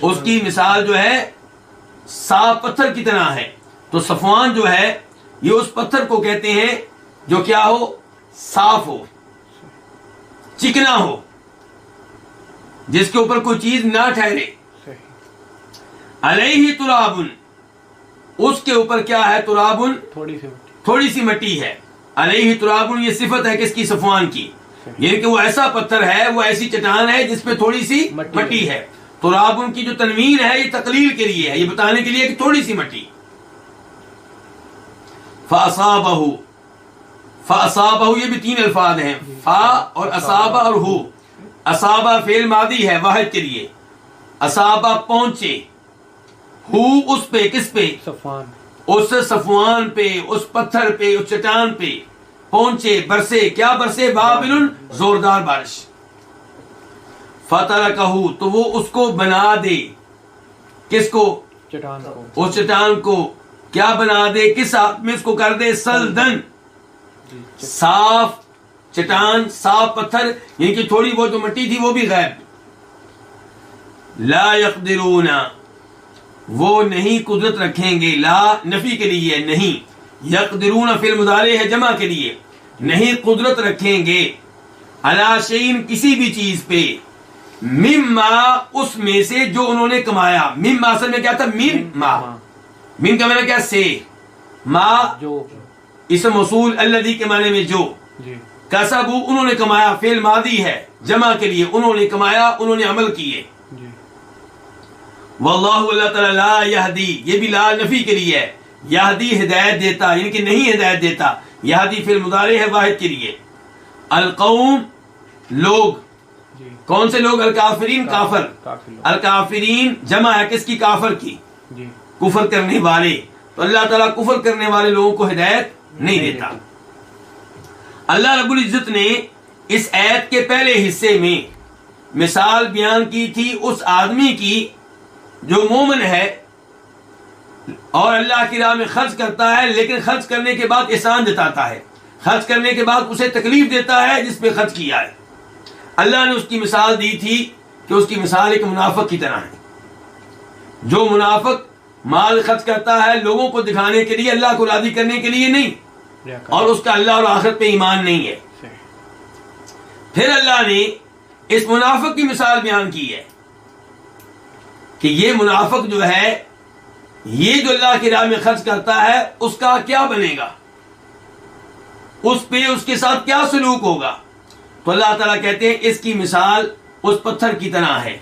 اس کی مثال جو ہے صاف پتھر کی طرح ہے. تو صفوان جو ہے یہ اس پتھر کو کہتے ہیں جو کیا ہو, صاف ہو, چکنا ہو, جس کے اوپر کوئی چیز نہ ٹھہرے. علیہ ترابن, اس کے اوپر کیا ہے, ترابن, تھوڑی سی مٹی ہے. علیہ ترابن یہ صفت ہے کس کی, صفوان کی. یعنی کہ وہ ایسا پتھر ہے, وہ ایسی چٹان ہے جس پہ تھوڑی سی مٹی ہے. ترابن کی جو تنوین ہے یہ تقلیل کے لیے ہے, یہ بتانے کے لیے کہ تھوڑی سی مٹی. فاصابہ, فاصابہ یہ بھی تین الفاظ ہیں, فا اور اصابہ اور ہو. اصابہ فعل ماضی ہے واحد کے لیے, اصابہ پہنچے, ہو اس پہ, کس پہ, صفوان, اس صفوان پہ, اس پتھر پہ, اس چٹان پہ پہنچے, برسے, کیا برسے, وابل زوردار بارش. فترکہ تو وہ اس کو بنا دے, کس کو, چٹان کو, اس چٹان کو کیا بنا دے, کس ہاتھ میں اس کو کر دے, سلدن, صاف چٹان, صاف پتھر, یعنی کہ تھوڑی بہت جو مٹی تھی وہ بھی غائب. لا یقدرون, وہ نہیں قدرت رکھیں گے, لا نفی کے لیے نہیں, یقدرون فعل مضارع ہے جمع کے لیے, نہیں قدرت رکھیں گے, علی شیء کسی بھی چیز پہ, مما اس میں سے جو انہوں نے کمایا. مما اصل میں کیا تھا, مما, من کا معنی کیا, سے, ما جو, اسم موصول الذی کے معنی میں جو, جی, کسبوا انہوں نے کمایا, فعل ماضی ہے جمع کے لیے, انہوں نے کمایا, انہوں نے عمل کیے. جی, واللہ اللہ تعالی لا یہدی, یہ بھی لا نفی کے لیے ہے, یہدی ہدایت دیتا, یعنی کہ نہیں ہدایت دیتا. یہدی فعل مضارع ہے واحد کے لیے. القوم لوگ, جی, کون سے لوگ, الکافرین کافر, کافی لوگ, الکافرین جمع ہے کس کی, کافر کی, جی, کفر کرنے والے. تو اللہ تعالیٰ کفر کرنے والے لوگوں کو ہدایت نہیں دیتا. اللہ رب العزت نے اس آیت کے پہلے حصے میں مثال بیان کی تھی اس آدمی کی جو مومن ہے اور اللہ کی راہ میں خرچ کرتا ہے, لیکن خرچ کرنے کے بعد احسان جتاتا ہے, خرچ کرنے کے بعد اسے تکلیف دیتا ہے جس پہ خرچ کیا ہے. اللہ نے اس کی مثال دی تھی کہ اس کی مثال ایک منافق کی طرح ہے. جو منافق مال خرچ کرتا ہے لوگوں کو دکھانے کے لیے, اللہ کو راضی کرنے کے لیے نہیں, اور اس کا اللہ اور آخرت پہ ایمان نہیں ہے. پھر اللہ نے اس منافق کی مثال بیان کی ہے کہ یہ منافق جو ہے, یہ جو اللہ کی راہ میں خرچ کرتا ہے اس کا کیا بنے گا, اس پہ اس کے ساتھ کیا سلوک ہوگا. تو اللہ تعالیٰ کہتے ہیں اس کی مثال اس پتھر کی طرح ہے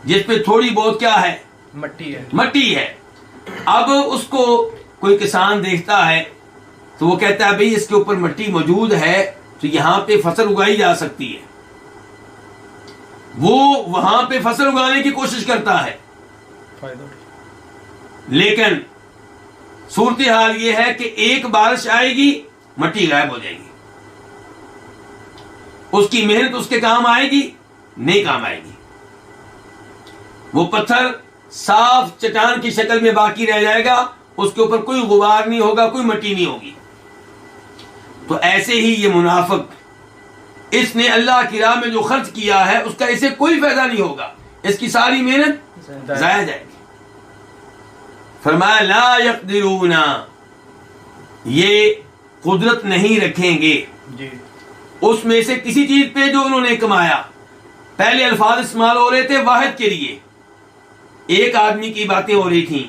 جس پہ تھوڑی بہت کیا ہے, مٹی ہے, مٹی ہے. اب اس کو کوئی کسان دیکھتا ہے تو وہ کہتا ہے بھئی اس کے اوپر مٹی موجود ہے تو یہاں پہ فصل اگائی جا سکتی ہے. وہ وہاں پہ فصل اگانے کی کوشش کرتا ہے, لیکن صورتحال یہ ہے کہ ایک بارش آئے گی, مٹی غائب ہو جائے گی. اس کی محنت اس کے کام آئے گی, نہیں کام آئے گی. وہ پتھر صاف چٹان کی شکل میں باقی رہ جائے گا, اس کے اوپر کوئی غبار نہیں ہوگا, کوئی مٹی نہیں ہوگی. تو ایسے ہی یہ منافق, اس نے اللہ کی راہ میں جو خرچ کیا ہے اس کا اسے کوئی فائدہ نہیں ہوگا, اس کی ساری محنت ضائع جائے گی. فرمایا لا یقدرون, یہ قدرت نہیں رکھیں گے, جی, اس میں سے کسی چیز پہ جو انہوں نے کمایا. پہلے الفاظ استعمال ہو رہے تھے واحد کے لیے, ایک آدمی کی باتیں ہو رہی تھیں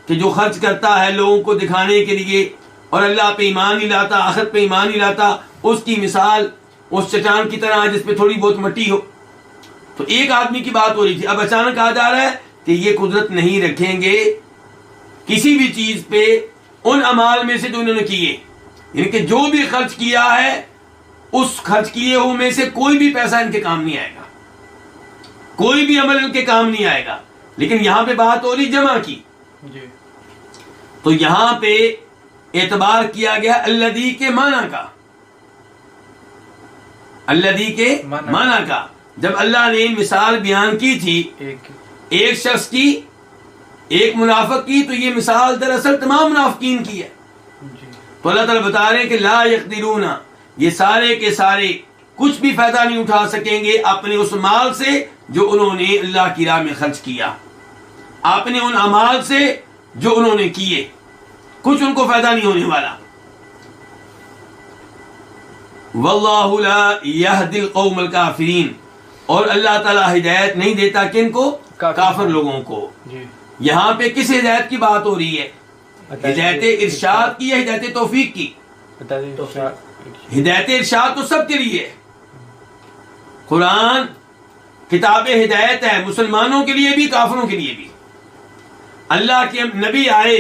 کہ جو خرچ کرتا ہے لوگوں کو دکھانے کے لیے اور اللہ پہ ایمان نہیں لاتا, آخرت پہ ایمان نہیں لاتا, اس کی مثال اس چٹان کی طرح جس پہ تھوڑی بہت مٹی ہو. تو ایک آدمی کی بات ہو رہی تھی. اب اچانک کہا جا رہا ہے کہ یہ قدرت نہیں رکھیں گے کسی بھی چیز پہ ان اعمال میں سے جو انہوں نے کیے, یعنی کہ جو بھی خرچ کیا ہے اس خرچ کیے ہوئے میں سے کوئی بھی پیسہ ان کے کام نہیں آئے گا, کوئی بھی عمل ان کے کام نہیں آئے گا. لیکن یہاں پہ بات ہو رہی جمع کی, جی, تو یہاں پہ اعتبار کیا گیا الذی کے معنی کا, الذی کے معنی کا. جب اللہ نے مثال بیان کی تھی ایک شخص کی, ایک منافق کی, تو یہ مثال دراصل تمام منافقین کی ہے. تو اللہ تعالیٰ بتا رہے ہیں کہ لا یقدرون, یہ سارے کے سارے کچھ بھی فائدہ نہیں اٹھا سکیں گے اپنے اس مال سے جو انہوں نے اللہ کی راہ میں خرچ کیا، اپنے ان اعمال سے جو انہوں نے کیے، کچھ ان کو فائدہ نہیں ہونے والا۔ واللہ لا یہدی القوم الکافرین، اور اللہ تعالیٰ ہدایت نہیں دیتا کن کو؟ کافر لوگوں کو۔ جی یہاں پہ کس ہدایت کی بات ہو رہی ہے؟ ہدایت ارشاد کی یا ہدایت توفیق کی؟ ہدایت ارشاد تو سب کے لیے ہے۔ قرآن کتاب ہدایت ہے، مسلمانوں کے لیے بھی کافروں کے لیے بھی۔ اللہ کے نبی آئے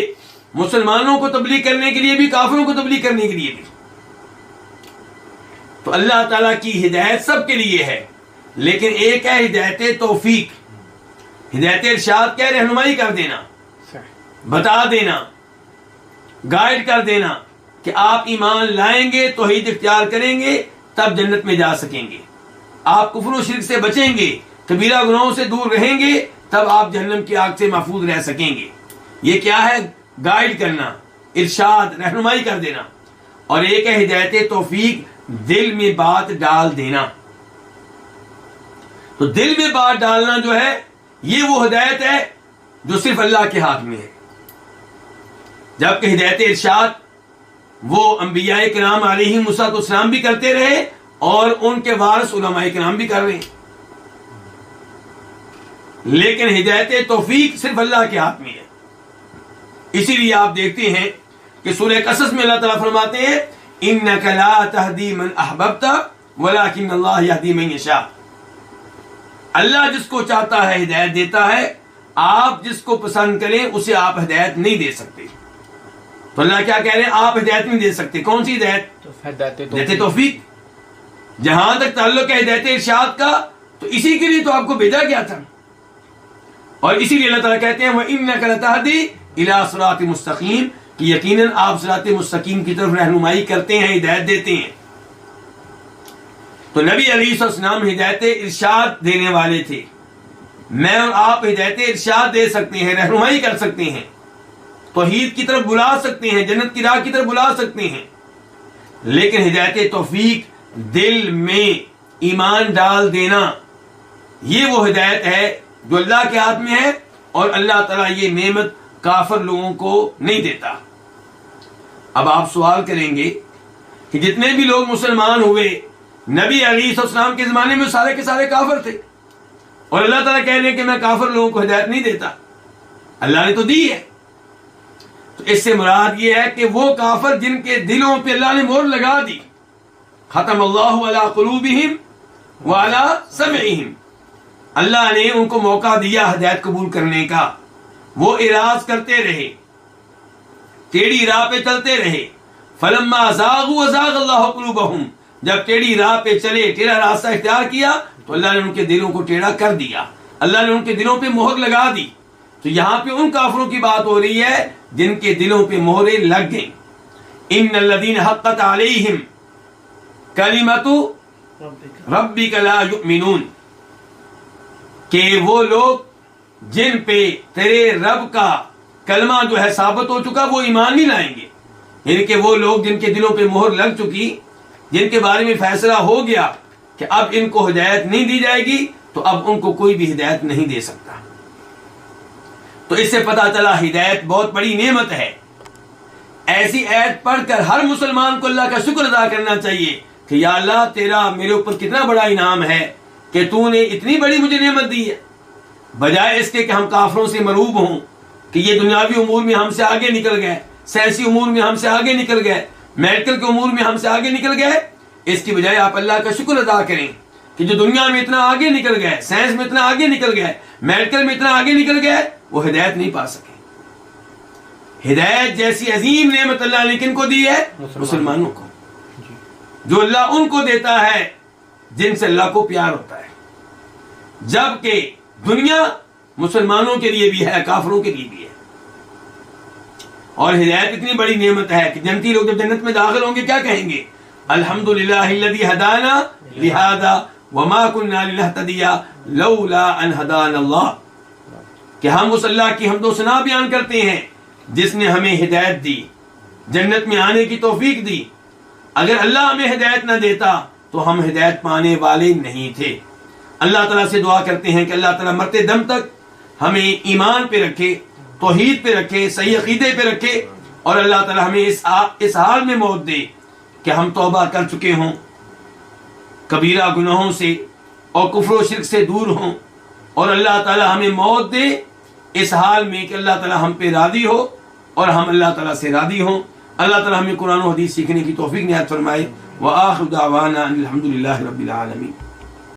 مسلمانوں کو تبلیغ کرنے کے لیے بھی، کافروں کو تبلیغ کرنے کے لیے بھی۔ تو اللہ تعالیٰ کی ہدایت سب کے لیے ہے، لیکن ایک ہے ہدایت توفیق۔ ہدایت ارشاد کیا ہے؟ رہنمائی کر دینا، بتا دینا، گائیڈ کر دینا کہ آپ ایمان لائیں گے، توحید اختیار کریں گے تب جنت میں جا سکیں گے، آپ کفر و شرک سے بچیں گے، کبیرہ گناہوں سے دور رہیں گے تب آپ جہنم کی آگ سے محفوظ رہ سکیں گے۔ یہ کیا ہے؟ گائیڈ کرنا، ارشاد، رہنمائی کر دینا۔ اور ایک ہے ہدایت توفیق، دل میں بات ڈال دینا۔ تو دل میں بات ڈالنا جو ہے یہ وہ ہدایت ہے جو صرف اللہ کے ہاتھ میں ہے، جبکہ ہدایت ارشاد وہ انبیاء کرام علیہم السلام بھی کرتے رہے اور ان کے وارث علماء کرام بھی کر رہے ہیں، لیکن ہدایت توفیق صرف اللہ کے ہاتھ میں ہے۔ اسی لیے آپ دیکھتے ہیں کہ سورہ قصص میں اللہ تعالیٰ فرماتے ہیں اِنَّكَ لَا تَهْدِي مَنْ أَحْبَبْتَ وَلَكِنَّ اللَّهَ يَهْدِي مَنْ يَشَاءُ۔ اللہ جس کو چاہتا ہے ہدایت دیتا ہے، آپ جس کو پسند کریں اسے آپ ہدایت نہیں دے سکتے۔ تو اللہ کیا کہہ رہے ہیں؟ آپ ہدایت نہیں دے سکتے۔ کون سی ہدایت؟ ہدایت توفیق۔ جہاں تک تعلق ہے ہدایت ارشاد کا تو اسی کے لیے تو آپ کو بھیجا گیا تھا، اور اسی لیے اللہ تعالیٰ کہتے ہیں وَإِنَّكَ لَتَهْدِي إِلَىٰ صِرَاطٍ مُسْتَقِيمٍ، کہ یقیناً آپ صراط مستقیم کی طرف رہنمائی کرتے ہیں، ہدایت دیتے ہیں۔ تو نبی علیہ السلام ہدایت ارشاد دینے والے تھے، میں اور آپ ہدایت ارشاد دے سکتے ہیں، رہنمائی کر سکتے ہیں، توحید کی طرف بلا سکتے ہیں، جنت کی راہ کی طرف بلا سکتے ہیں، لیکن ہدایت توفیق دل میں ایمان ڈال دینا یہ وہ ہدایت ہے جو اللہ کے ہاتھ میں ہے، اور اللہ تعالیٰ یہ نعمت کافر لوگوں کو نہیں دیتا۔ اب آپ سوال کریں گے کہ جتنے بھی لوگ مسلمان ہوئے نبی علیہ السلام کے زمانے میں سارے کے سارے کافر تھے، اور اللہ تعالیٰ کہہ رہے ہیں کہ میں کافر لوگوں کو ہدایت نہیں دیتا، اللہ نے تو دی ہے۔ تو اس سے مراد یہ ہے کہ وہ کافر جن کے دلوں پہ اللہ نے مہر لگا دی، ختم اللہ علی قلوبہم وعلی سمعہم، اللہ نے ان کو موقع دیا ہدایت قبول کرنے کا، وہ اعراض کرتے رہے، ٹیڑھی راہ پہ چلتے رہے۔ فلما زاغوا ازاغ اللہ قلوبہم، جب ٹیڑھی راہ پہ چلے، ٹیڑھا راستہ اختیار کیا تو اللہ نے ان کے دلوں کو ٹیڑھا کر دیا، اللہ نے ان کے دلوں پہ مہر لگا دی۔ تو یہاں پہ ان کافروں کی بات ہو رہی ہے جن کے دلوں پہ مہریں لگ گئیں۔ ان الذین حقت علیہم کلمۃ ربک لا یؤمنون، کہ وہ لوگ جن پہ تیرے رب کا کلمہ جو ہے ثابت ہو چکا وہ ایمان نہیں لائیں گے، یعنی کہ وہ لوگ جن کے دلوں پہ مہر لگ چکی، جن کے بارے میں فیصلہ ہو گیا کہ اب ان کو ہدایت نہیں دی جائے گی، تو اب ان کو کوئی بھی ہدایت نہیں دے سکتا۔ تو اس سے پتہ چلا ہدایت بہت بڑی نعمت ہے۔ ایسی آیت پڑھ کر ہر مسلمان کو اللہ کا شکر ادا کرنا چاہیے کہ یا اللہ تیرا میرے اوپر کتنا بڑا انعام ہے کہ تو نے اتنی بڑی مجھے نعمت دی ہے، بجائے اس کے کہ ہم کافروں سے مرعوب ہوں کہ یہ دنیاوی امور میں ہم سے آگے نکل گئے، سیاسی امور میں ہم سے آگے نکل گئے، میڈیکل کے امور میں ہم سے آگے نکل گئے۔ اس کی بجائے آپ اللہ کا شکر ادا کریں کہ جو دنیا میں اتنا آگے نکل گئے، سائنس میں اتنا آگے نکل گئے، میڈیکل میں اتنا آگے نکل گئے، وہ ہدایت نہیں پا سکے۔ ہدایت جیسی عظیم نعمت اللہ نے کن کو دی ہے؟ مسلمانوں کو، جو اللہ ان کو دیتا ہے جن سے اللہ کو پیار ہوتا ہے، جبکہ دنیا مسلمانوں کے لیے بھی ہے، کافروں کے لیے بھی ہے۔ اور ہدایت اتنی بڑی نعمت ہے کہ جنتی لوگ جب جنت میں داخل ہوں گے کیا کہیں گے؟ الحمدللہ الذی ہدانا لہذا وما كنا لنهتدی لولا ان ہدانا اللہ، کہ ہم اس اللہ کی حمد و ثنا بیان کرتے ہیں جس نے ہمیں ہدایت دی، جنت میں آنے کی توفیق دی۔ اگر اللہ ہمیں ہدایت نہ دیتا تو ہم ہدایت پانے والے نہیں تھے۔ اللہ تعالیٰ سے دعا کرتے ہیں کہ اللہ تعالیٰ مرتے دم تک ہمیں ایمان پہ رکھے، توحید پہ رکھے، صحیح عقیدے پہ رکھے، اور اللہ تعالیٰ ہمیں اس حال میں موت دے کہ ہم توبہ کر چکے ہوں کبیرہ گناہوں سے اور کفر و شرک سے دور ہوں، اور اللہ تعالیٰ ہمیں موت دے اس حال میں کہ اللہ تعالیٰ ہم پہ راضی ہو اور ہم اللہ تعالیٰ سے راضی ہوں۔ اللہ تعالیٰ ہمیں قرآن و حدیث سیکھنے کی توفیق عنایت فرمائے۔ وآخر دعوانا ان الحمد للہ رب العالمین۔